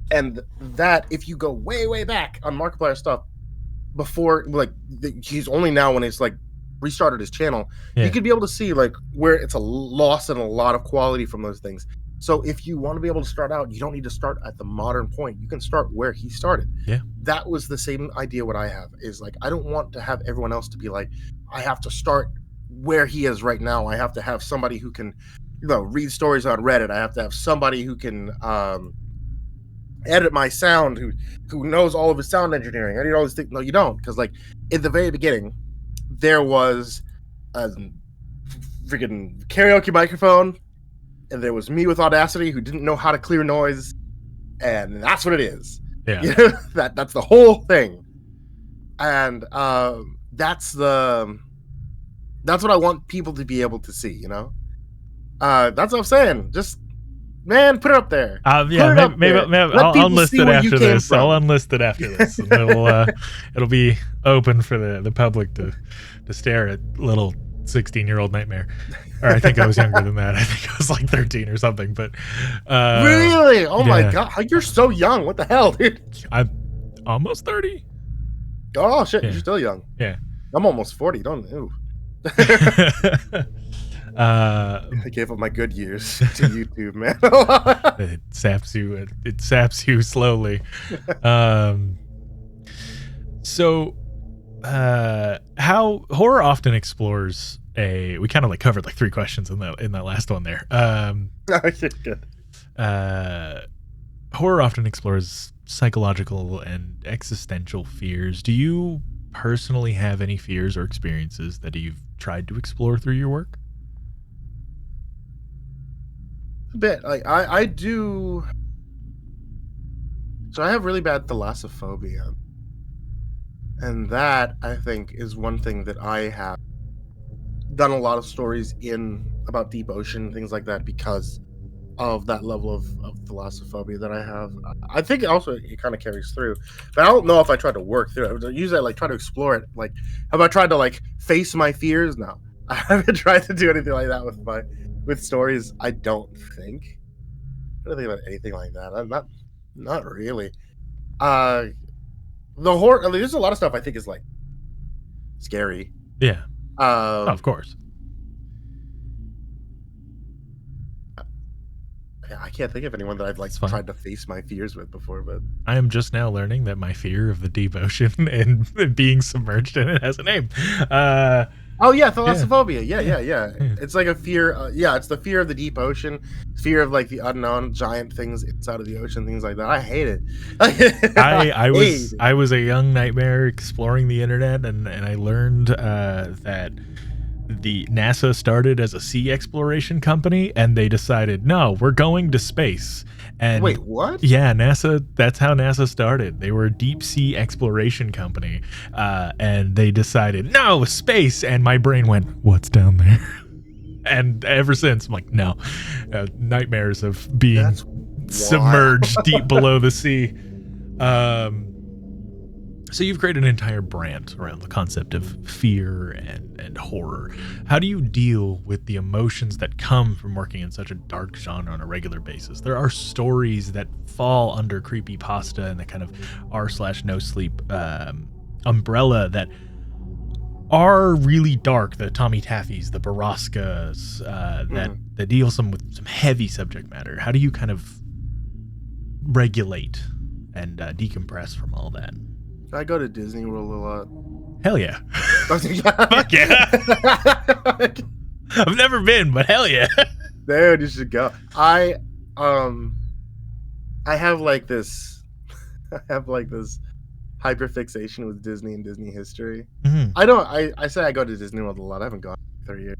S3: And that, if you go way, way back on Markiplier stuff, before, like, he's only now when it's like restarted his channel, you could be able to see like where it's a loss in a lot of quality from those things. So if you want to be able to start out, you don't need to start at the modern point. You can start where he started. Yeah. That was the same idea what I have, is like, I don't want to have everyone else to be like, I have to start where he is right now. I have to have somebody who can, read stories on Reddit. I have to have somebody who can edit my sound, who knows all of his sound engineering. I need all these things. No, you don't. Because like in the very beginning, there was a freaking karaoke microphone, and there was me with Audacity who didn't know how to clear noise, and that's what it is. Yeah, that's the whole thing, and that's what I want people to be able to see. That's what I'm saying. Just put it up there.
S2: Maybe I'll unlist it after this. I'll unlist it after this, and it'll be open for the public to stare at. Little 16-year-old Nightmare. Or I think I was younger than that. I think I was like 13 or something. But
S3: really? Oh my god, you're so young. What the hell, dude?
S2: I'm almost 30.
S3: Oh shit, you're still young.
S2: Yeah,
S3: I'm almost 40. I gave up my good years to YouTube, man.
S2: It saps you. It saps you slowly. So how horror often explores we kind of like covered like 3 questions in that last one there.
S3: Good.
S2: Horror often explores psychological and existential fears. Do you personally have any fears or experiences that you've tried to explore through your work?
S3: A bit. Like I do. So I have really bad thalassophobia. And that, I think, is one thing that I have done a lot of stories about deep ocean, things like that, because of that level of thalassophobia that I have. I think also it kind of carries through. But I don't know if I tried to work through it. Usually I like try to explore it. Like, have I tried to like face my fears? No. I haven't tried to do anything like that with stories. I don't think about anything like that. I'm not really. The horror, there's a lot of stuff I think is like scary.
S2: Yeah. Of course.
S3: I can't think of anyone that I've like tried to face my fears with before, but
S2: I am just now learning that my fear of the deep ocean and being submerged in it has a name.
S3: Thalassophobia. Yeah. It's like a fear. It's the fear of the deep ocean, fear of like the unknown, giant things inside of the ocean, things like that. I hate it.
S2: I was a young Nightmare exploring the internet, and I learned that the NASA started as a sea exploration company, and they decided, no, we're going to space. And
S3: wait, what?
S2: Yeah, NASA. That's how NASA started. They were a deep sea exploration company, and they decided, no, space. And my brain went, what's down there? And ever since, I'm like, no, nightmares of being submerged deep below the sea. So you've created an entire brand around the concept of fear and horror. How do you deal with the emotions that come from working in such a dark genre on a regular basis? There are stories that fall under creepypasta and the kind of r/no sleep umbrella that are really dark. The Tommy Taffies, the Barascas, that deal with some heavy subject matter. How do you kind of regulate and decompress from all that?
S3: I go to Disney World a lot.
S2: Hell yeah. Fuck yeah. I've never been, but hell yeah.
S3: Dude, you should go. I have like this hyperfixation with Disney and Disney history.
S2: Mm-hmm.
S3: I say I go to Disney World a lot. I haven't gone in 30 years.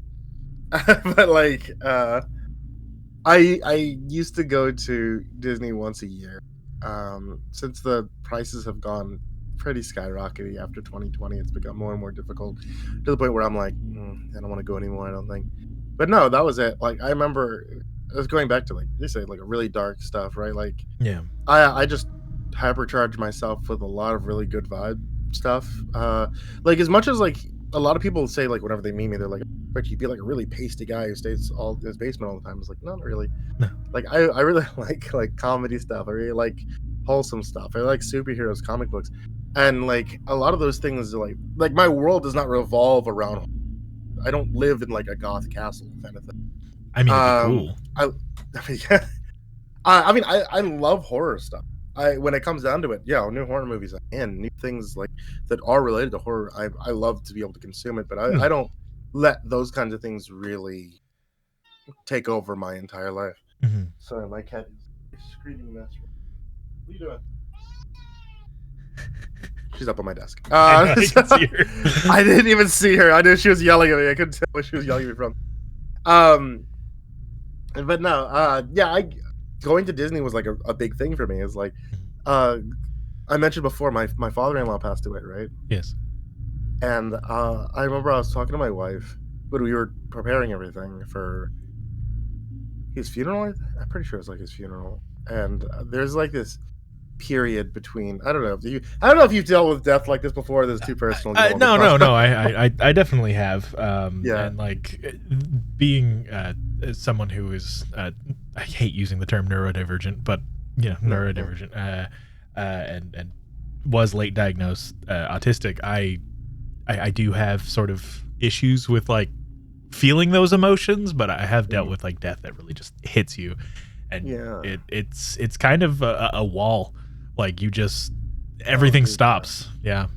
S3: But like I used to go to Disney once a year. Since the prices have gone pretty skyrocketing after 2020, it's become more and more difficult to the point where I'm like, I don't want to go anymore, I don't think. But no, that was it. Like, I remember I was going back to, like, they say, like, a really dark stuff, right? Like,
S2: yeah,
S3: I just hypercharge myself with a lot of really good vibe stuff. Like, as much as, like, a lot of people say, like, whenever they meet me, they're like, but you'd be like a really pasty guy who stays all in his basement all the time. It's like, not really.
S2: No.
S3: Like, I really like comedy stuff. I really like wholesome stuff. I like superheroes, comic books. And like a lot of those things are like my world does not revolve around. I don't live in like a goth castle kind of thing.
S2: I mean, it'd be cool.
S3: I love horror stuff. When it comes down to it, yeah, new horror movies and new things like that are related to horror. I love to be able to consume it, but I don't let those kinds of things really take over my entire life.
S2: Mm-hmm.
S3: Sorry, my cat is screaming mess. What are you doing? She's up on my desk.
S2: I can see her.
S3: I didn't even see her. I knew she was yelling at me. I couldn't tell where she was yelling at me from. But no, going to Disney was like a big thing for me. It's like, I mentioned before, my father-in-law passed away, right?
S2: Yes.
S3: And I remember I was talking to my wife, but we were preparing everything for his funeral. I'm pretty sure it was like his funeral. And there's like this period between I don't know if you've dealt with death like this before. There's too personal.
S2: No. I definitely have.
S3: Yeah.
S2: And like being someone who is I hate using the term neurodivergent, but neurodivergent and was late diagnosed autistic. I do have sort of issues with like feeling those emotions, but I have dealt with like death that really just hits you, and it's kind of a wall. Like you just everything stops. Yeah.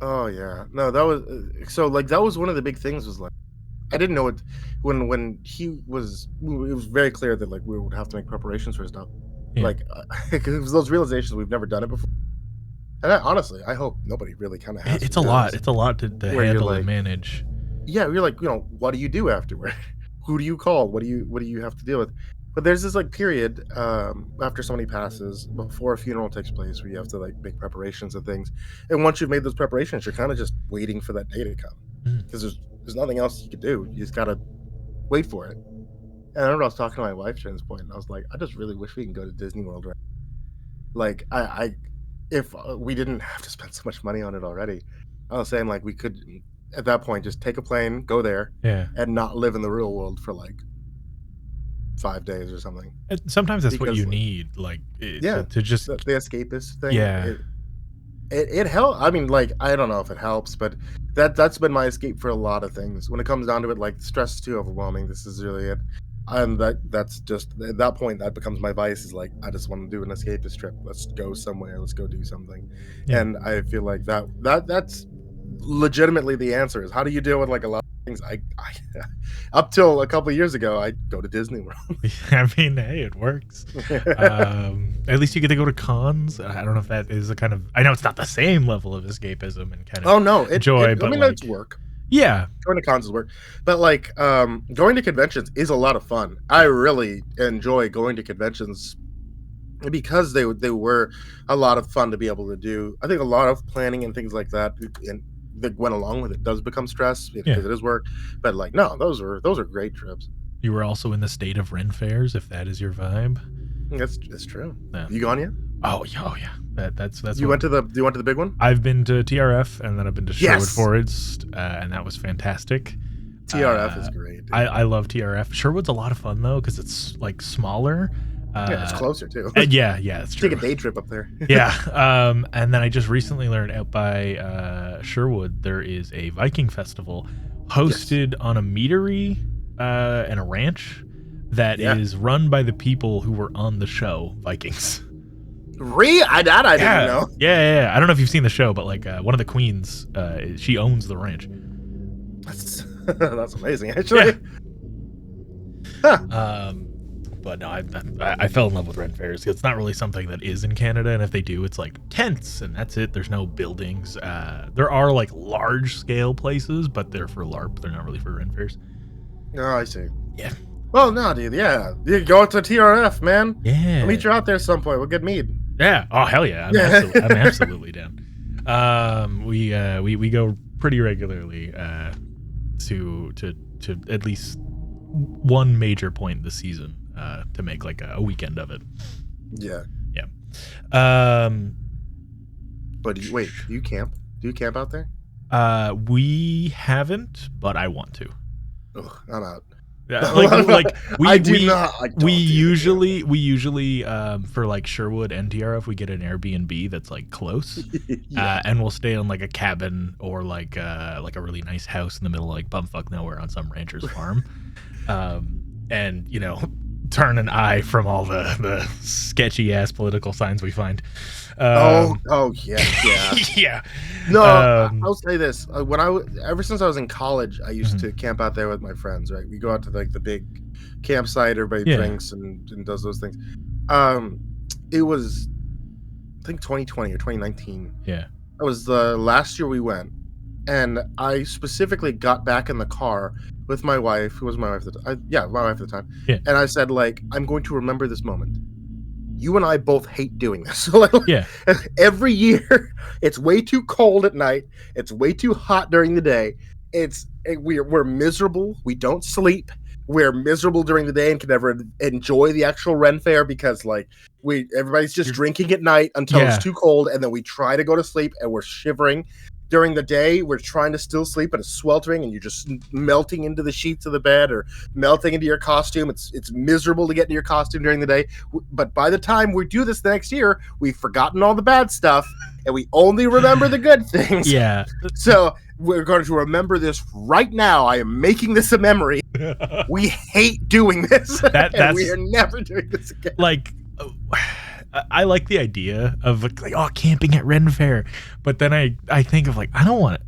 S3: Oh yeah. No, that was so like that was one of the big things. Was like I didn't know it when he was. It was very clear that like we would have to make preparations for his stuff. Yeah. Like it was those realizations we've never done it before. And honestly, I hope nobody really kind of has.
S2: It's a lot. It's a lot to handle and manage.
S3: Yeah, you're like, what do you do afterward? Who do you call? What do you have to deal with? But there's this like period after somebody passes, before a funeral takes place, where you have to like make preparations and things. And once you've made those preparations, you're kind of just waiting for that day to come, because there's nothing else you can do. You just gotta wait for it. And I remember I was talking to my wife during this point, and I was like, I just really wish we can go to Disney World right now. Like if we didn't have to spend so much money on it already, I was saying like we could at that point just take a plane, go there, and not live in the real world for like 5 days or something.
S2: And sometimes that's what you need, like to just
S3: the escapist thing.
S2: Yeah,
S3: it helps. I mean, like I don't know if it helps, but that's been my escape for a lot of things. When it comes down to it, like stress is too overwhelming. This is really it. And that's just at that point that becomes my vice. Is like I just want to do an escapist trip. Let's go somewhere. Let's go do something. Yeah. And I feel like that's legitimately the answer. Is how do you deal with like a lot of things? I up till a couple of years ago, I'd go to Disney World.
S2: I mean, hey, it works. At least you get to go to cons. I don't know if that is a kind of. I know it's not the same level of escapism and kind of joy, but
S3: it's work.
S2: Yeah,
S3: going to cons is work, but like going to conventions is a lot of fun. I really enjoy going to conventions because they were a lot of fun to be able to do. I think a lot of planning and things like that and that went along with it does become stress because it is work. But like no, those are great trips.
S2: You were also in the state of Ren fairs, if that is your vibe.
S3: That's true.
S2: Yeah.
S3: You gone yet?
S2: Oh yeah. That's
S3: You went to the big one?
S2: I've been to TRF, and then I've been to Sherwood
S3: Yes!
S2: Forest, and that was fantastic.
S3: TRF is great. Dude.
S2: I love TRF. Sherwood's a lot of fun though because it's like smaller.
S3: Yeah, it's closer too.
S2: Yeah, it's true.
S3: Take a day trip up there.
S2: Yeah. And then I just recently learned out by Sherwood there is a Viking festival hosted on a meadery and a ranch that is run by the people who were on the show Vikings.
S3: I didn't know.
S2: Yeah. I don't know if you've seen the show, but like one of the queens, she owns the ranch.
S3: That's amazing, actually.
S2: Yeah. Huh. But no, I fell in love with Ren fairs. It's not really something that is in Canada, and if they do, it's like tents, and that's it. There's no buildings. There are like large scale places, but they're for LARP. They're not really for Ren fairs.
S3: Oh, I see.
S2: Yeah.
S3: Well, no, dude. Yeah, you go to TRF, man.
S2: Yeah.
S3: I'll meet you out there some point. We'll get mead.
S2: Yeah. Oh hell yeah. I'm absolutely down. We go pretty regularly to at least one major point this season. To make like a weekend of it.
S3: Yeah.
S2: But
S3: wait, do you camp? Do you camp out there?
S2: We haven't, but I want to.
S3: Ugh, I'm out.
S2: We usually for like Sherwood and TRF we get an Airbnb that's like close. And we'll stay on like a cabin or like a really nice house in the middle of like bumfuck nowhere on some rancher's farm. And you know, turn an eye from all the sketchy ass political signs we find.
S3: Yeah.
S2: Yeah.
S3: No, I'll say this: ever since I was in college, I used to camp out there with my friends. Right, we go out to like the big campsite. Everybody drinks and does those things. It was, I think, 2020 or 2019.
S2: Yeah,
S3: that was the last year we went, and I specifically got back in the car with my wife, who was my wife at the time. My wife at the time.
S2: Yeah.
S3: And I said, like, I'm going to remember this moment. You and I both hate doing this. Every year, it's way too cold at night. It's way too hot during the day. We're miserable. We don't sleep. We're miserable during the day and can never enjoy the actual Ren Fair because, like, everybody's just drinking at night until it's too cold, and then we try to go to sleep and we're shivering. During the day, we're trying to still sleep, but it's sweltering, and you're just melting into the sheets of the bed or melting into your costume. It's miserable to get into your costume during the day. But by the time we do this the next year, we've forgotten all the bad stuff, and we only remember the good things.
S2: Yeah.
S3: So we're going to remember this right now. I am making this a memory. We hate doing this, and we are never doing this again.
S2: Like... I like the idea of like camping at Ren Fair, but then I think of like I don't want it.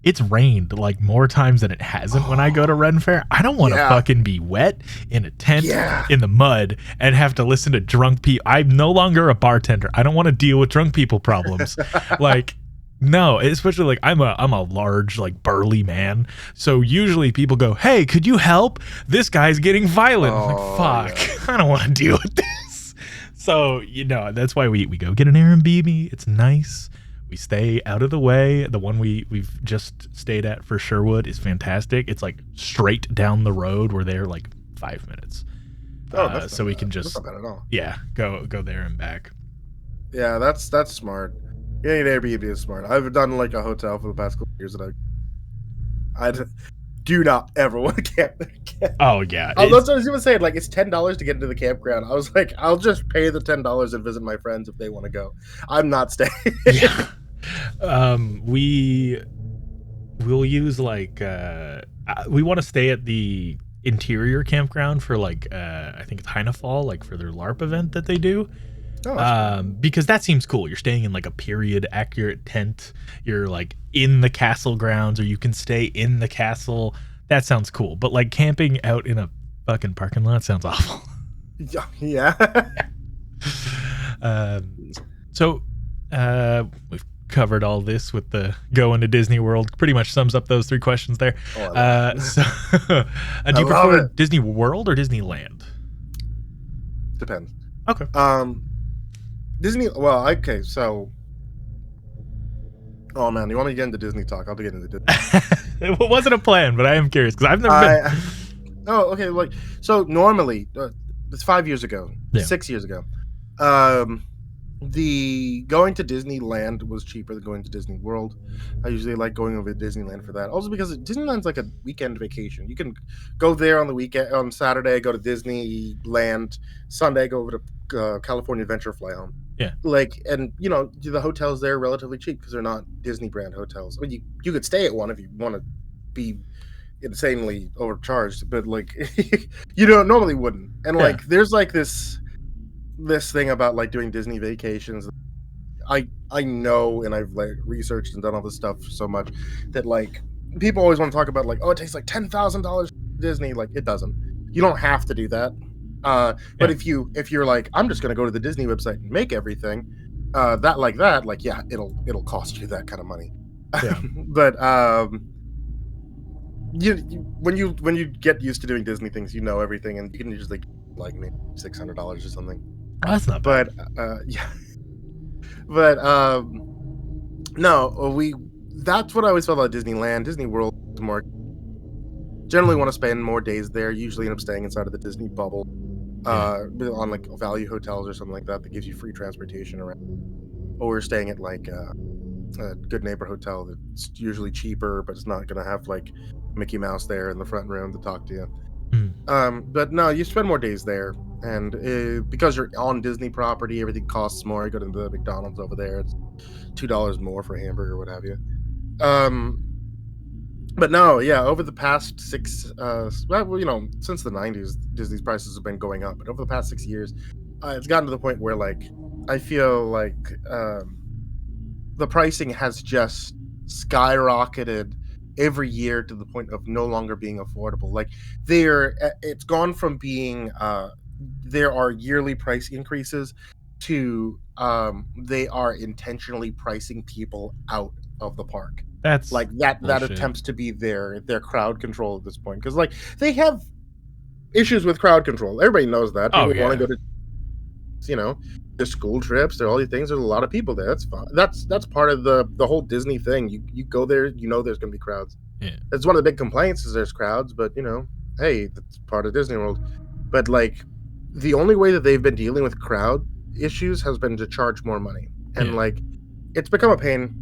S2: It's rained like more times than it hasn't when I go to Ren Fair. I don't want to fucking be wet in a tent in the mud and have to listen to drunk people. I'm no longer a bartender. I don't want to deal with drunk people problems. Like no, especially like I'm a large like burly man. So usually people go, "Hey, could you help? This guy's getting violent." I'm like, fuck, I don't want to deal with this. So, you know, that's why we go get an Airbnb. It's nice. We stay out of the way. The one we've just stayed at for Sherwood is fantastic. It's like straight down the road. We're there like 5 minutes. So we can just,
S3: that's not bad at all.
S2: Yeah, go there and back.
S3: Yeah, that's smart. Getting an Airbnb is smart. I've done like a hotel for the past couple of years, and I do not ever want to camp there again.
S2: Oh yeah,
S3: that's what I was even saying. Like, it's $10 to get into the campground. I was like, I'll just pay the $10 and visit my friends if they want to go. I'm not staying.
S2: Yeah. We will use like we want to stay at the interior campground for like I think it's Heinefall, like for their LARP event that they do. Because that seems cool. You're staying in like a period accurate tent. You're like in the castle grounds, or you can stay in the castle. That sounds cool. But like camping out in a fucking parking lot sounds awful.
S3: Yeah.
S2: So we've covered all this with the going to Disney World. Pretty much sums up those 3 questions there. Do you prefer Disney World or Disneyland?
S3: Depends.
S2: Okay.
S3: Disney. Well, okay. So, oh man, you want me to get into Disney talk? I'll get into Disney.
S2: It wasn't a plan, but I am curious because I've never been.
S3: Oh, okay. Like, so normally, it's 5 years ago.
S2: Yeah.
S3: 6 years ago. The going to Disneyland was cheaper than going to Disney World. I usually like going over to Disneyland for that. Also because Disneyland's like a weekend vacation. You can go there on the weekend, on Saturday, go to Disneyland, Sunday go over to California Adventure, fly home.
S2: Yeah.
S3: Like, and you know, the hotels there are relatively cheap because they're not Disney brand hotels. I mean, you could stay at one if you want to be insanely overcharged, but like you don't normally wouldn't. And like there's like this thing about like doing Disney vacations. I know, and I've like researched and done all this stuff so much that like people always want to talk about like, oh, it takes like $10,000 Disney. Like, it doesn't. You don't have to do that. But if you're like, I'm just gonna go to the Disney website and make everything, yeah, it'll cost you that kind of money.
S2: Yeah.
S3: But when you get used to doing Disney things, you know everything, and you can usually like maybe $600 or something.
S2: Oh, that's not bad.
S3: But yeah. But no, that's what I always felt about Disneyland. Disney World is more, generally want to spend more days there, usually end up staying inside of the Disney bubble, on like value hotels or something like that gives you free transportation around. Or we're staying at like a Good Neighbor hotel that's usually cheaper, but it's not going to have like Mickey Mouse there in the front room to talk to you. But no, you spend more days there, and because you're on Disney property, everything costs more. You go to the McDonald's over there, it's $2 more for a hamburger, what have you. But no, yeah, over the past since the 90s, Disney's prices have been going up, but over the past 6 years, it's gotten to the point where like I feel like the pricing has just skyrocketed every year to the point of no longer being affordable. Like it's gone from being there are yearly price increases to they are intentionally pricing people out of the park.
S2: That's
S3: like that
S2: bullshit.
S3: Attempts to be their crowd control at this point, because like they have issues with crowd control. Everybody knows that. People want to go to the school trips, there are all these things. There's a lot of people there. That's fine. That's part of the whole Disney thing. You go there, there's gonna be crowds.
S2: Yeah.
S3: That's one of the big complaints is there's crowds, but hey, that's part of Disney World. But like the only way that they've been dealing with crowd issues has been to charge more money. And like it's become a pain.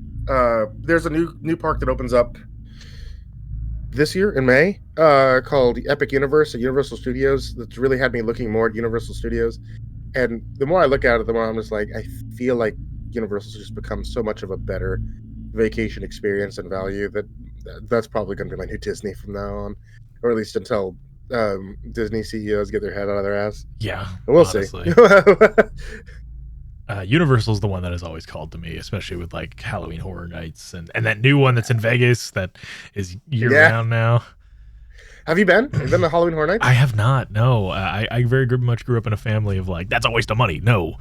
S3: There's a new park that opens up this year in May, called the Epic Universe at Universal Studios. That's really had me looking more at Universal Studios. And the more I look at it, the more I'm just like, I feel like Universal's just become so much of a better vacation experience and value that's probably going to be my new Disney from now on, or at least until Disney CEOs get their head out of their ass.
S2: Yeah,
S3: but we'll
S2: honestly.
S3: See.
S2: Universal's the one that has always called to me, especially with like Halloween Horror Nights and that new one that's in Vegas that is year round now.
S3: Have you been? Have you been to Halloween Horror Nights?
S2: I have not. No, I very much grew up in a family of like, that's a waste of money. No,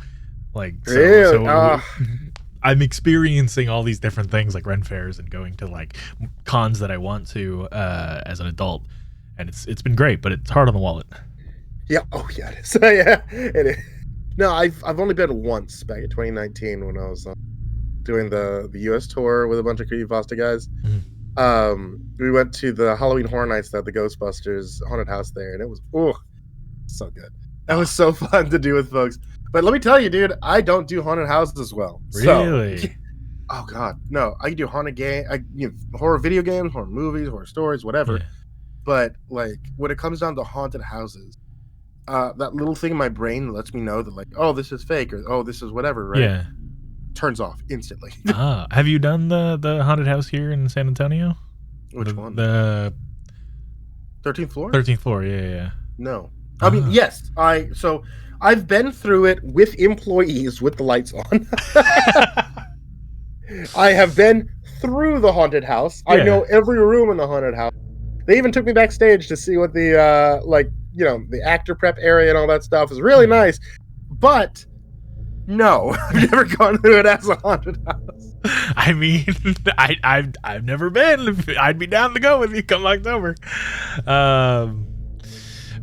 S2: like I'm experiencing all these different things like Ren fairs and going to like cons that I want to as an adult, and it's been great, but it's hard on the wallet.
S3: Yeah. Oh yeah, it is. Yeah, it is. No, I've only been once back in 2019 when I was doing the US tour with a bunch of Creepypasta guys. We went to the Halloween Horror Nights at the Ghostbusters haunted house there, and it was so good. That was so fun to do with folks. But let me tell you, dude, I don't do haunted houses as well.
S2: Really?
S3: So, oh god, no. I do haunted horror video games, horror movies, horror stories, whatever.
S2: Yeah.
S3: But like when it comes down to haunted houses, that little thing in my brain that lets me know that like, oh, this is fake, or oh, this is whatever, right?
S2: Yeah.
S3: Turns off instantly.
S2: Have you done the haunted house here in San Antonio?
S3: Which one?
S2: The
S3: 13th floor?
S2: 13th floor, yeah.
S3: No. I mean, yes. I've been through it with employees with the lights on. I have been through the haunted house. Yeah. I know every room in the haunted house. They even took me backstage to see what the the actor prep area and all that stuff is really nice. But no, I've never gone through it as a haunted house.
S2: I mean, I've never been. I'd be down to go with you come October.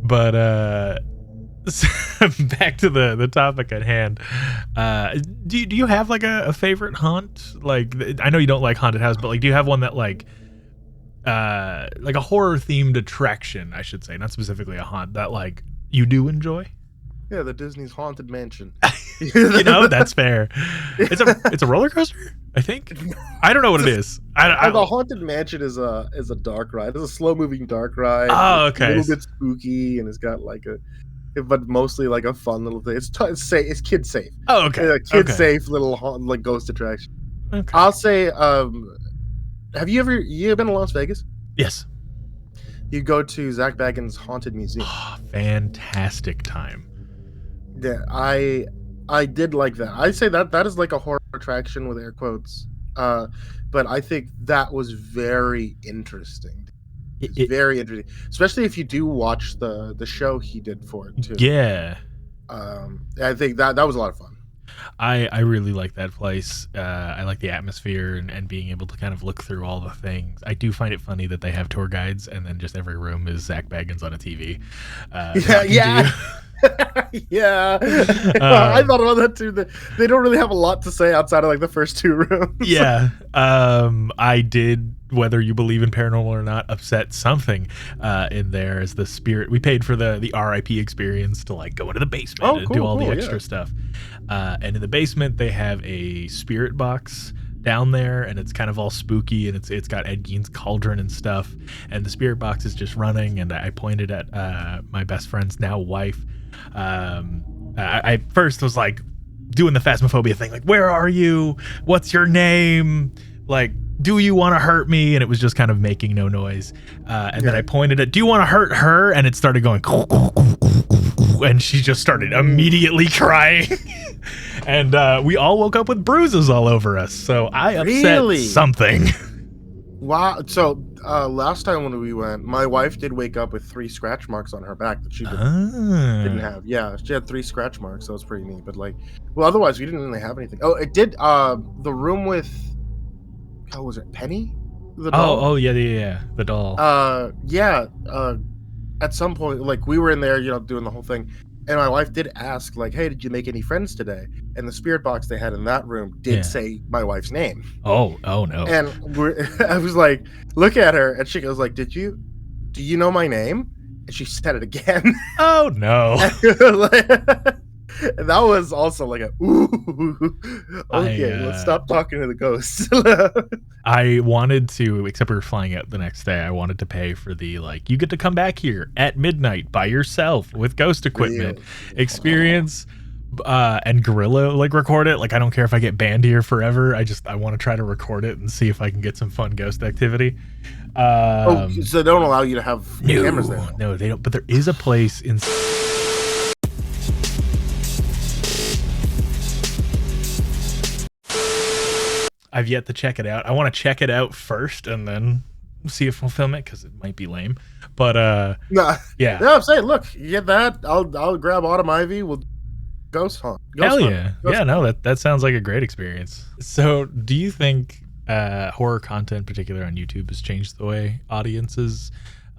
S2: But back to the topic at hand. Do you have like a favorite haunt? Like, I know you don't like haunted house, but like, do you have one that like a horror themed attraction, I should say, not specifically a haunt, that like you do enjoy?
S3: Yeah, the Disney's Haunted Mansion.
S2: That's fair. It's a roller coaster, I think. I don't know what it is.
S3: The Haunted Mansion is a dark ride. It's a slow moving dark ride.
S2: Oh,
S3: It's
S2: okay.
S3: a little bit spooky, and it's got like but mostly like a fun little thing. It's safe. It's kid safe.
S2: Oh, okay.
S3: It's a kid safe little like ghost attraction.
S2: Okay.
S3: I'll say, have you been to Las Vegas?
S2: Yes.
S3: You go to Zach Bagans' Haunted Museum.
S2: Oh, fantastic time.
S3: Yeah, I did like that. I'd say that is like a horror attraction with air quotes. But I think that was very interesting. It's very interesting, especially if you do watch the show he did for it too.
S2: Yeah.
S3: I think that was a lot of fun.
S2: I really like that place. I like the atmosphere and being able to kind of look through all the things. I do find it funny that they have tour guides and then just every room is Zach Bagans on a TV.
S3: Yeah. Yeah. I thought about that too. They don't really have a lot to say outside of like the first two rooms.
S2: Yeah. I did, whether you believe in paranormal or not, upset something in there as the spirit. We paid for the RIP experience to like go into the basement and do all the extra stuff. And in the basement they have a spirit box down there, and it's kind of all spooky, and it's got Ed Gein's cauldron and stuff, and the spirit box is just running, and I pointed at my best friend's now wife. I first was like doing the phasmophobia thing, like, where are you, what's your name, like, do you want to hurt me? And it was just kind of making no noise, and then I pointed at, do you want to hurt her? And it started going and she just started immediately crying. And we all woke up with bruises all over us, so I upset something.
S3: Wow. So last time when we went, my wife did wake up with 3 scratch marks on her back that she didn't have. Yeah, she had 3 scratch marks. That was pretty neat. But like, well, otherwise we didn't really have anything. Oh, it did. The room with, how was it, Penny? The doll?
S2: Oh, yeah, the doll.
S3: Yeah. At some point, like, we were in there, doing the whole thing, and my wife did ask, like, hey, did you make any friends today? And the spirit box they had in that room did say my wife's name.
S2: Oh no.
S3: And I was like, look at her, and she goes like, do you know my name? And she said it again.
S2: Oh no.
S3: And that was also like a ooh. Okay, let's stop talking to the ghosts.
S2: I wanted to, except we were flying out the next day, I wanted to pay for the, like, you get to come back here at midnight by yourself with ghost equipment experience, and gorilla, like, record it. Like, I don't care if I get banned here forever. I want to try to record it and see if I can get some fun ghost activity.
S3: So they don't allow you to have cameras there?
S2: No, they don't. But there is a place in... I've yet to check it out. I want to check it out first and then see if we'll film it, because it might be lame. But yeah.
S3: No, I'm saying, look, you get that. I'll grab Autumn Ivy. We'll ghost hunt.
S2: Hell yeah. No, that sounds like a great experience. So do you think horror content, in particular on YouTube, has changed the way audiences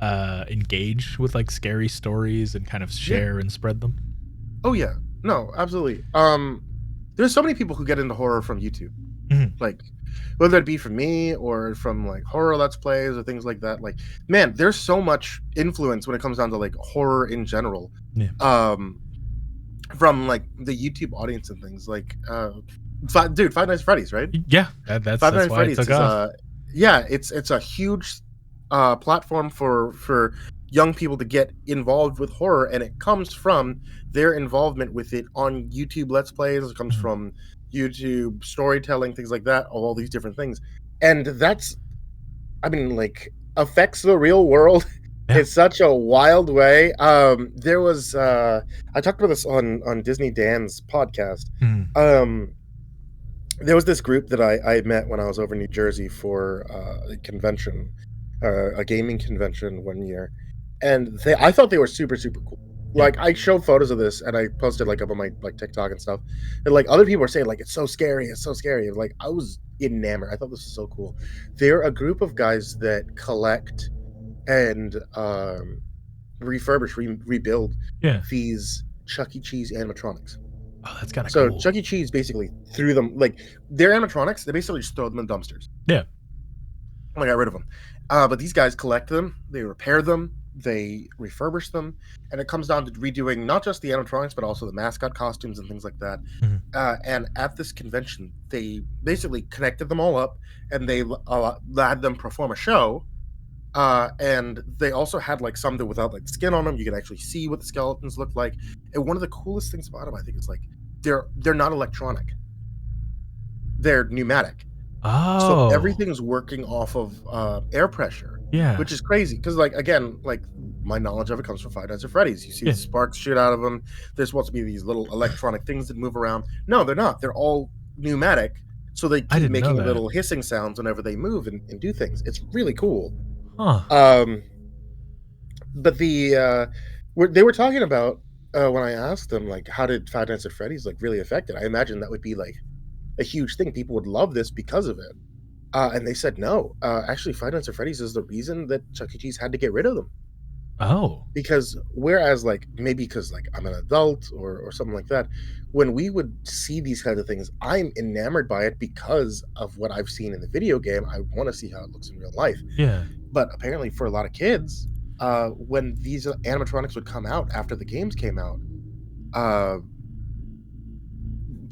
S2: engage with like scary stories and kind of share and spread them?
S3: Oh yeah. No, absolutely. There's so many people who get into horror from YouTube. Like, whether it be from me or from like horror let's plays or things like that, like, man, there's so much influence when it comes down to like horror in general, from like the YouTube audience and things like Five Nights at Freddy's, right?
S2: Yeah, that's
S3: Five Nights at
S2: why
S3: Freddy's
S2: it took off.
S3: It's a huge platform for young people to get involved with horror, and it comes from their involvement with it on YouTube let's plays. It comes from YouTube storytelling, things like that, all these different things. And that's, I mean, like, affects the real world in such a wild way. There was I talked about this on Disney Dan's podcast. There was this group that I met when I was over in New Jersey for a convention, a gaming convention one year, and I thought they were super cool. Like, I showed photos of this and I posted like up on my like TikTok and stuff, and like other people were saying like it's so scary. And like, I was enamored. I thought this was so cool. They're a group of guys that collect and refurbish, rebuild these Chuck E. Cheese animatronics.
S2: Oh, that's kind of
S3: cool.
S2: So
S3: Chuck E. Cheese basically threw them, like, their animatronics, they basically just throw them in dumpsters.
S2: Yeah.
S3: And I got rid of them. But these guys collect them, they repair them, they refurbish them, and it comes down to redoing not just the animatronics but also the mascot costumes and things like that. And at this convention, they basically connected them all up, and they had them perform a show. And they also had like some that without like skin on them, you could actually see what the skeletons look like. And one of the coolest things about them, I think, is like they're not electronic; they're pneumatic.
S2: Oh,
S3: So everything's working off of air pressure.
S2: Yeah.
S3: Which is crazy because, like, again, like my knowledge of it comes from Five Nights at Freddy's. You see the sparks shoot out of them. There's supposed to be these little electronic things that move around. No, they're not. They're all pneumatic, so they keep making little hissing sounds whenever they move and do things. It's really cool.
S2: Huh.
S3: But they were talking about when I asked them, like, how did Five Nights at Freddy's like really affect it? I imagine that would be like a huge thing. People would love this because of it. And they said no. Actually, Five Nights at Freddy's is the reason that Chuck E. Cheese had to get rid of them.
S2: Oh.
S3: Because whereas, like, maybe because like I'm an adult or something like that, when we would see these kinds of things, I'm enamored by it because of what I've seen in the video game. I want to see how it looks in real life.
S2: Yeah.
S3: But apparently, for a lot of kids, when these animatronics would come out after the games came out,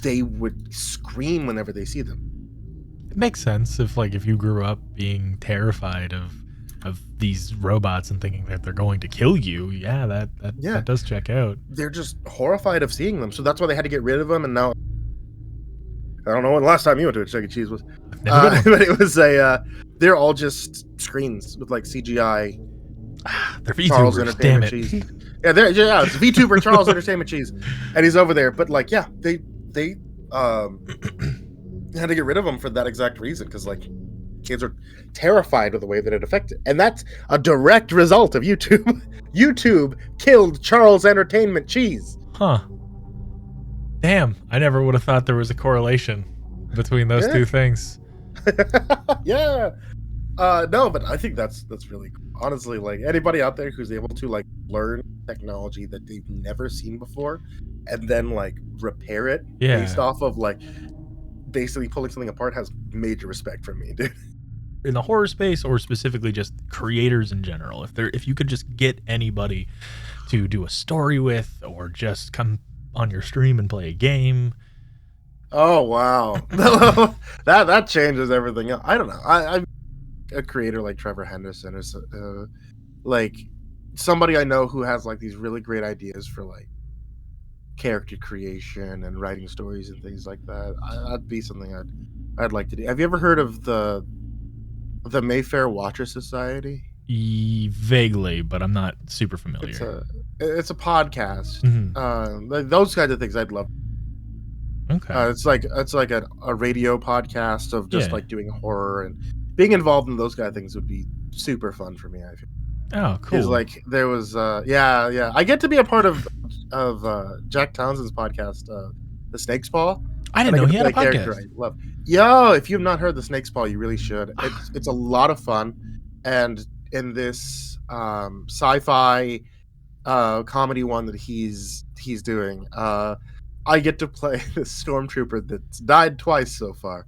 S3: they would scream whenever they see them.
S2: It makes sense if you grew up being terrified of these robots and thinking that they're going to kill you. Yeah, that does check out.
S3: They're just horrified of seeing them, so that's why they had to get rid of them. And now, I don't know when the last time you went to a Chuck E. Cheese was, but it was they're all just screens with like CGI.
S2: They're VTubers, damn it.
S3: Cheese. Yeah, it's VTuber Charles Entertainment Cheese, and he's over there. But like, yeah, they had to get rid of them for that exact reason, because like kids are terrified of the way that it affected, and that's a direct result of YouTube. YouTube killed Charles Entertainment Cheese.
S2: Huh. Damn, I never would have thought there was a correlation between those two things.
S3: Yeah. No, but I think that's really cool. Honestly, like anybody out there who's able to like learn technology that they've never seen before and then like repair it based off of like basically pulling something apart has major respect from me, dude.
S2: In the horror space, or specifically just creators in general, if you could just get anybody to do a story with, or just come on your stream and play a game.
S3: Oh wow. that changes everything. I don't know. I'm a creator like Trevor Henderson, or like somebody I know who has like these really great ideas for like character creation and writing stories and things like that. That'd be something I'd like to do. Have you ever heard of the Mayfair Watcher Society?
S2: Vaguely, but I'm not super familiar.
S3: It's a podcast.
S2: Mm-hmm.
S3: Those kinds of things I'd love.
S2: Okay.
S3: It's like a radio podcast of just like doing horror, and being involved in those kind of things would be super fun for me, I feel.
S2: Oh, cool.
S3: Because like there was I get to be a part of Jack Townsend's podcast, The Snake's Paw.
S2: I didn't know he had a podcast.
S3: I love. Yo, if you've not heard The Snake's Paw, you really should. It's a lot of fun, and in this sci-fi comedy one that he's doing, I get to play the stormtrooper that's died twice so far.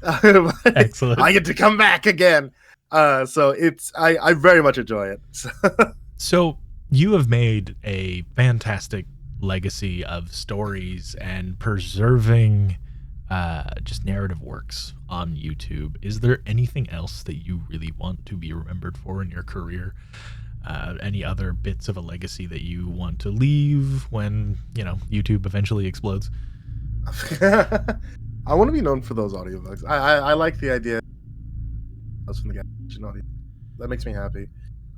S2: Excellent.
S3: I get to come back again. So I very much enjoy it.
S2: So you have made a fantastic legacy of stories and preserving just narrative works on YouTube. Is there anything else that you really want to be remembered for in your career? Any other bits of a legacy that you want to leave when, YouTube eventually explodes?
S3: I want to be known for those audiobooks. I like the idea. That's from the audio. That makes me happy.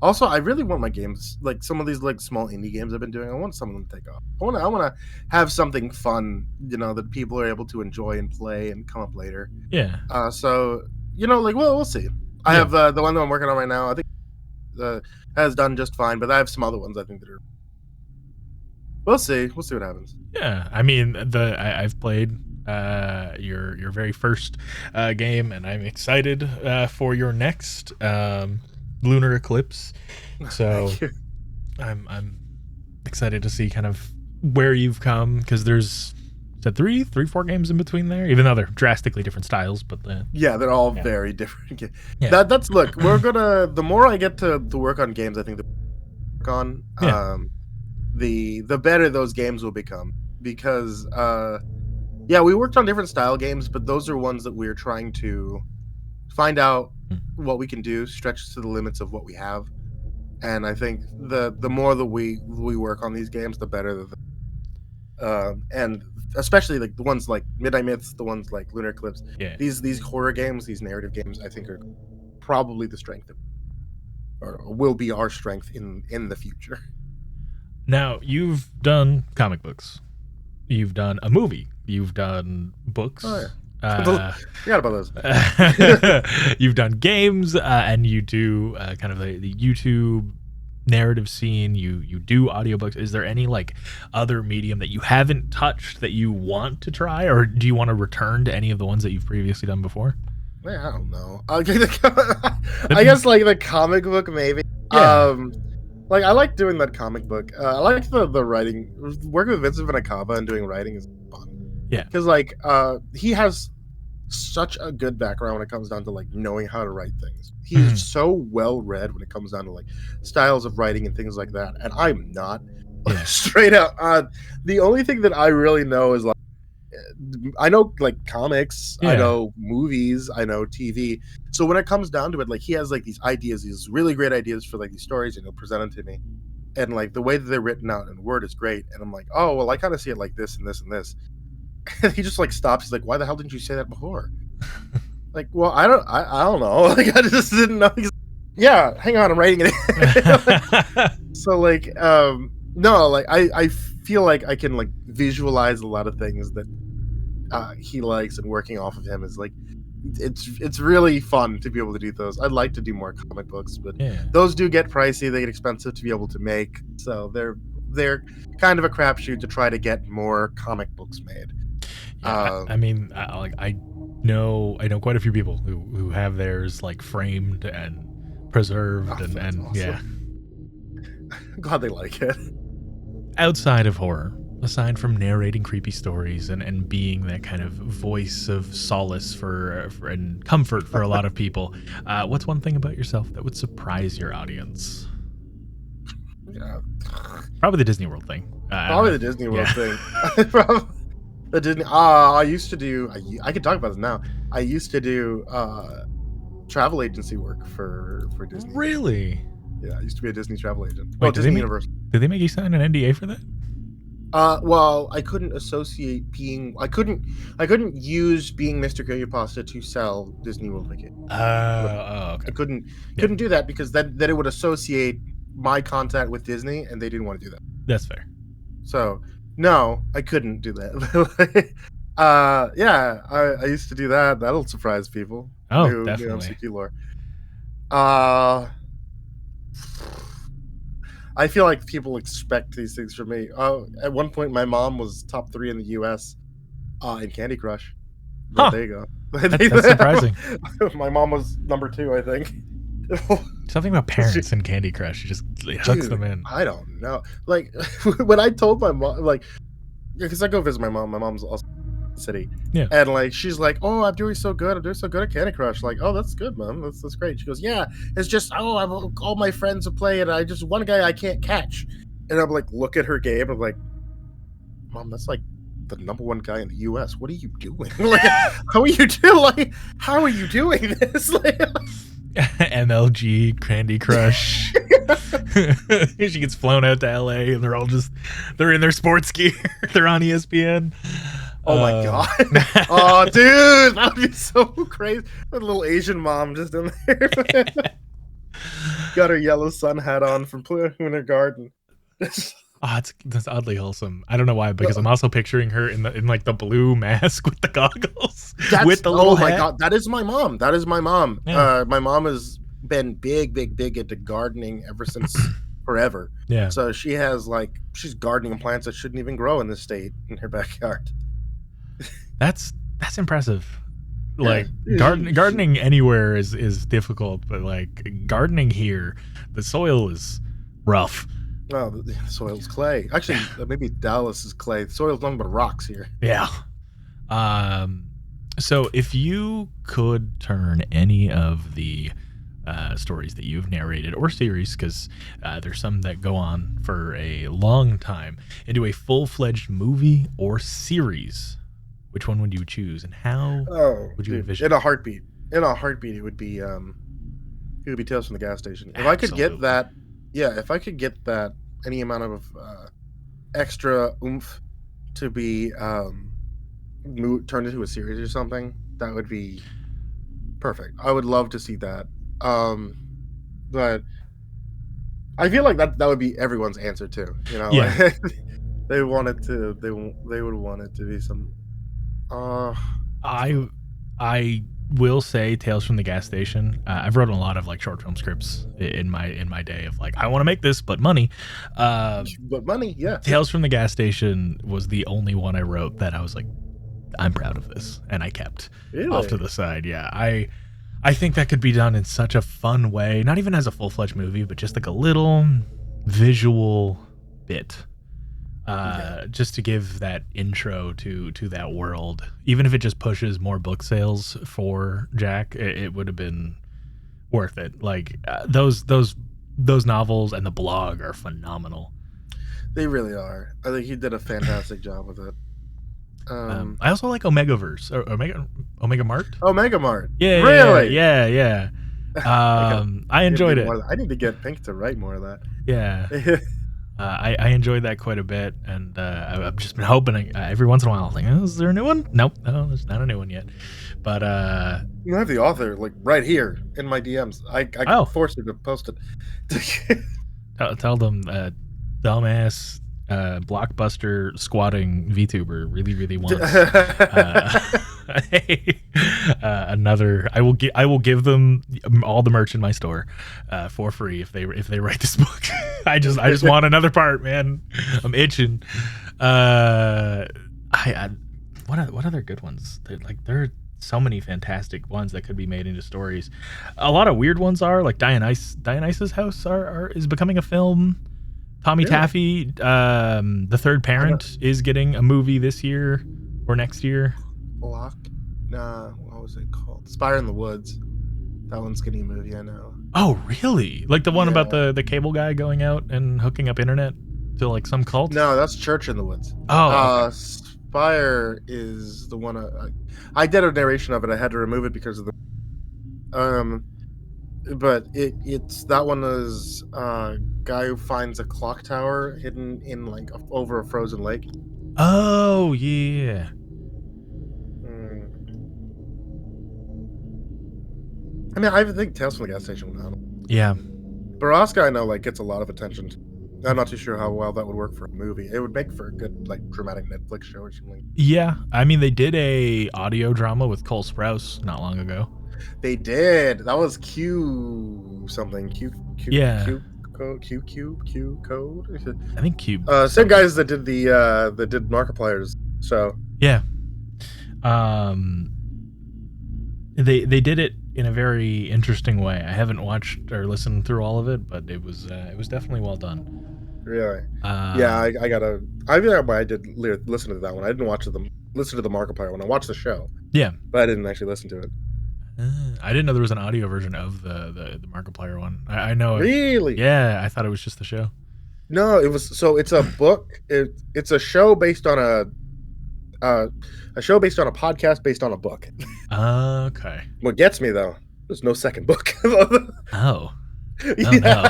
S3: Also, I really want my games, like some of these like small indie games I've been doing, I want some of them to take off. I want to have something fun, that people are able to enjoy and play and come up later.
S2: Yeah.
S3: So we'll see. I have the one that I'm working on right now. I think has done just fine, but I have some other ones I think that are. We'll see. We'll see what happens.
S2: Yeah, I mean I've played your very first game, and I'm excited for your next Lunar Eclipse. So I'm excited to see kind of where you've come, because there's 4 games in between there, even though they're drastically different styles, but
S3: they're all very different. That's look, we're gonna, the more I get to work on games, I think work on,
S2: Yeah.
S3: the better those games will become. Because yeah, we worked on different style games, but those are ones that we're trying to find out what we can do, stretch to the limits of what we have. And I think the more that we work on these games, the better. And especially like the ones like Midnight Myths, the ones like Lunar Eclipse,
S2: Yeah.
S3: these horror games, these narrative games, I think are probably the strength, or will be our strength in the future.
S2: Now, you've done comic books. You've done a movie. You've done books.
S3: Oh yeah. Forgot about those.
S2: You've done games, and you do kind of the YouTube narrative scene. You do audiobooks. Is there any like other medium that you haven't touched that you want to try, or do you want to return to any of the ones that you've previously done before?
S3: I don't know. I guess like the comic book maybe.
S2: Yeah.
S3: Like I like doing that comic book. I like the writing. Working with Vincent Vinacaba and doing writing is fun.
S2: Yeah.
S3: Because like he has such a good background when it comes down to like knowing how to write things. He's so well read when it comes down to like styles of writing and things like that. And I'm not.
S2: Yeah.
S3: Straight up. The only thing that I really know is like I know like comics,
S2: Yeah.
S3: I know movies, I know TV. So when it comes down to it, like he has like these ideas, these really great ideas for like these stories, and he'll present them to me. And like the way that they're written out in Word is great. And I'm like, oh well, I kind of see it like this and this and this. And he just like stops. He's like, why the hell didn't you say that before? Like, well, I don't know. Like I just didn't know. Yeah, hang on, I'm writing it. So like, no, like I feel like I can like visualize a lot of things that he likes, and working off of him is like it's really fun to be able to do those. I'd like to do more comic books, but those do get pricey. They get expensive to be able to make, so they're kind of a crapshoot to try to get more comic books made.
S2: Yeah, I mean, I know quite a few people who have theirs like framed and preserved, and awesome. Yeah.
S3: I'm glad they like it.
S2: Outside of horror, aside from narrating creepy stories and being that kind of voice of solace for and comfort for a lot of people, what's one thing about yourself that would surprise your audience?
S3: Yeah.
S2: Probably the Disney World thing.
S3: Probably the Disney World thing. Probably the Disney. I used to do. I can talk about this now. I used to do travel agency work for Disney.
S2: Really?
S3: Yeah, I used to be a Disney travel agent.
S2: Wait,
S3: Disney Universal.
S2: Did they make you sign an NDA for that?
S3: Well, I couldn't associate being. I couldn't use being Mr. Creepypasta to sell Disney World tickets.
S2: Okay.
S3: I couldn't do that because then it would associate my contact with Disney, and they didn't want to do that.
S2: That's fair.
S3: So no, I couldn't do that. Yeah, I used to do that. That'll surprise people.
S2: Oh, definitely.
S3: MCQ lore. I feel like people expect these things from me. At one point, my mom was top 3 in the U.S. In Candy Crush. But there you go.
S2: That's surprising.
S3: My mom was number 2, I think.
S2: Something about parents in Candy Crush. It just hooks them in.
S3: I don't know. Like, when I told my mom, like, because I go visit my mom. My mom's also in the city. Yeah. And, like, she's like, oh, I'm doing so good. I'm doing so good at Candy Crush. Like, oh, that's good, Mom. That's great. She goes, yeah, it's just, all my friends who play it. One guy I can't catch. And I'm like, look at her game. I'm like, Mom, that's like the number 1 guy in the U.S. What are you doing? Like, how are you doing this? Like,
S2: MLG, Candy Crush. She gets flown out to LA and they're in their sports gear. They're on ESPN.
S3: Oh my god. Oh dude, that would be so crazy. That little Asian mom just in there. Got her yellow sun hat on from Lunar Garden.
S2: That's oddly wholesome. I don't know why, because I'm also picturing her in like the blue mask with the goggles. With the little hat.
S3: My god, that is my mom.
S2: Yeah.
S3: My mom has been big into gardening ever since forever.
S2: Yeah.
S3: So she's gardening plants that shouldn't even grow in this state in her backyard.
S2: That's impressive. Like gardening anywhere is difficult, but like gardening here, the soil is rough.
S3: Oh, the soil's clay. Actually, maybe Dallas is clay. The soil's nothing but rocks here.
S2: Yeah. So if you could turn any of the stories that you've narrated or series, because there's some that go on for a long time, into a full-fledged movie or series, which one would you choose, and how would you envision?
S3: In a heartbeat, it would be Tales from the Gas Station. If I could get that, if I could get that any amount of extra oomph to be turned into a series or something, that would be perfect. I would love to see that. But I feel like that would be everyone's answer too. You know,
S2: Yeah.
S3: they would want it to be some.
S2: I will say Tales from the Gas Station. I've written a lot of like short film scripts in my day of like, I want to make this, but money.
S3: But money, yeah.
S2: Tales from the Gas Station was the only one I wrote that I was like, I'm proud of this, and I kept off to the side. Yeah, I think that could be done in such a fun way, not even as a full-fledged movie, but just like a little visual bit. Just to give that intro to that world, even if it just pushes more book sales for Jack, it would have been worth it. Like those novels and the blog are phenomenal.
S3: They really are. I think he did a fantastic job with it.
S2: I also like Omegaverse or Omega Mart.
S3: Omega Mart.
S2: Yeah,
S3: really?
S2: Yeah. I enjoyed it.
S3: I need to get Pink to write more of that.
S2: Yeah. I enjoyed that quite a bit, and I've just been hoping every once in a while, I was like, oh, is there a new one? Nope, no, there's not a new one yet. But
S3: you have the author like right here in my DMs. I can force her to post it.
S2: Tell them, dumbass blockbuster squatting VTuber really wants another. I will give them all the merch in my store for free if they write this book. I just want another part, man. I'm itching. What other good ones? There are so many fantastic ones that could be made into stories. A lot of weird ones are like Dionysus House is becoming a film. Tommy Taffy, The Third Parent, is getting a movie this year or next year.
S3: What was it called? Spire in the Woods. That one's getting a movie, I know.
S2: Oh, really? Like the one about the cable guy going out and hooking up internet to like some cult?
S3: No, that's Church in the Woods.
S2: Oh, okay.
S3: Spire is the one I did a narration of it. I had to remove it because of the but it's that one is guy who finds a clock tower hidden in like over a frozen lake.
S2: Oh yeah.
S3: I mean, I think Tales from the Gas Station was out.
S2: Yeah.
S3: Baraska, I know, like gets a lot of attention. I'm not too sure how well that would work for a movie. It would make for a good like dramatic Netflix show or something.
S2: Yeah, I mean they did a audio drama with Cole Sprouse not long ago.
S3: They did. That was Q something. Q code.
S2: I think Q.
S3: Same guys that did that did Markiplier's. So
S2: yeah. They did it in a very interesting way. I haven't watched or listened through all of it, but it was definitely well done.
S3: Really? Yeah, I did listen to that one. I didn't listen to the Markiplier one. I watched the show.
S2: Yeah,
S3: but I didn't actually listen to it.
S2: I didn't know there was an audio version of the Markiplier one. I know.
S3: Really?
S2: Yeah, I thought it was just the show.
S3: No, it was. So it's a book. It's a show based on a podcast based on a book.
S2: Okay.
S3: What gets me though, there's no second book.
S2: Oh
S3: yeah.
S2: No.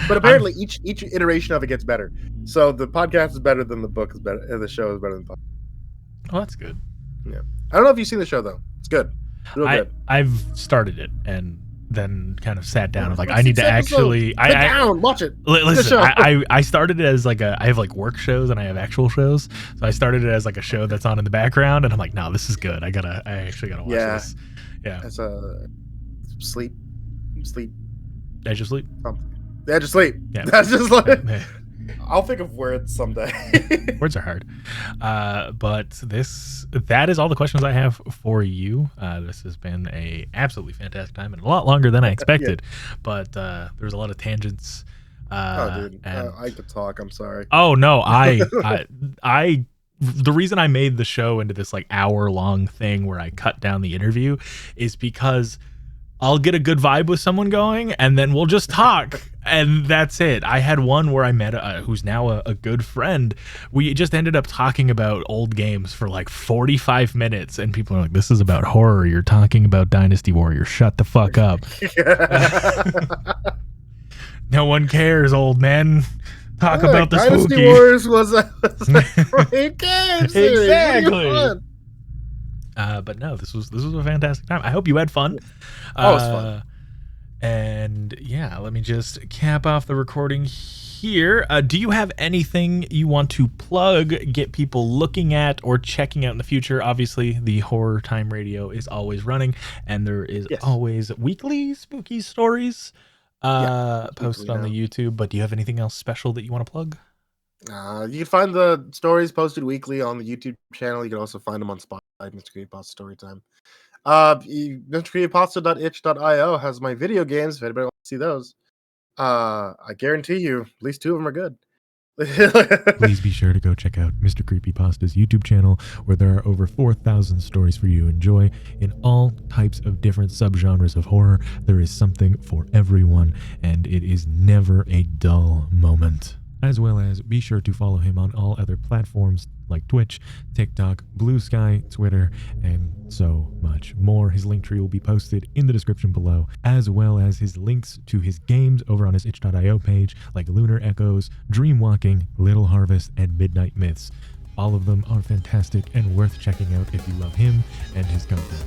S3: But apparently each iteration of it gets better. So the podcast is better than the book is better. The show is better than the podcast.
S2: Oh, that's good.
S3: Yeah. I don't know if you've seen the show though. It's good. Real good.
S2: I've started it and then kind of sat down. I was like, I need to actually
S3: sit down, watch it.
S2: Listen, I started it as like I have like work shows and I have actual shows. So I started it as like a show that's on in the background, and I'm like, no, this is good. I actually gotta watch this. Yeah.
S3: It's sleep.
S2: Edge of Sleep.
S3: Edge of Sleep. Yeah. That's just like. I'll think of words someday.
S2: Words are hard. But that is all the questions I have for you. This has been a absolutely fantastic time and a lot longer than I expected. Yeah. But there was a lot of tangents.
S3: Dude. I could talk. I'm sorry.
S2: Oh no, I the reason I made the show into this like hour-long thing where I cut down the interview is because I'll get a good vibe with someone going, and then we'll just talk, and that's it. I had one where I met who's now a good friend. We just ended up talking about old games for like 45 minutes, and people are like, "This is about horror. You're talking about Dynasty Warriors. Shut the fuck up." No one cares, old man. Talk about the
S3: Dynasty
S2: spooky.
S3: Wars was a great game series.
S2: Exactly. But no, this was a fantastic time. I hope you had fun.
S3: Oh, it was fun.
S2: And yeah, let me just cap off the recording here. Do you have anything you want to plug, get people looking at or checking out in the future? Obviously, the Horror Time Radio is always running, and there is always weekly spooky stories posted on the YouTube. But do you have anything else special that you want to plug?
S3: You can find the stories posted weekly on the YouTube channel. You can also find them on Spotify, Mr. Creepypasta Storytime. MrCreepypasta.itch.io has my video games, if anybody wants to see those. I guarantee you, at least 2 of them are good.
S2: Please be sure to go check out Mr. Creepypasta's YouTube channel, where there are over 4,000 stories for you to enjoy in all types of different subgenres of horror. There is something for everyone, and it is never a dull moment. As well as be sure to follow him on all other platforms like Twitch, TikTok, Blue Sky, Twitter, and so much more. His link tree will be posted in the description below, as well as his links to his games over on his itch.io page, like Lunar Echoes, Dreamwalking, Little Harvest, and Midnight Myths. All of them are fantastic and worth checking out if you love him and his content.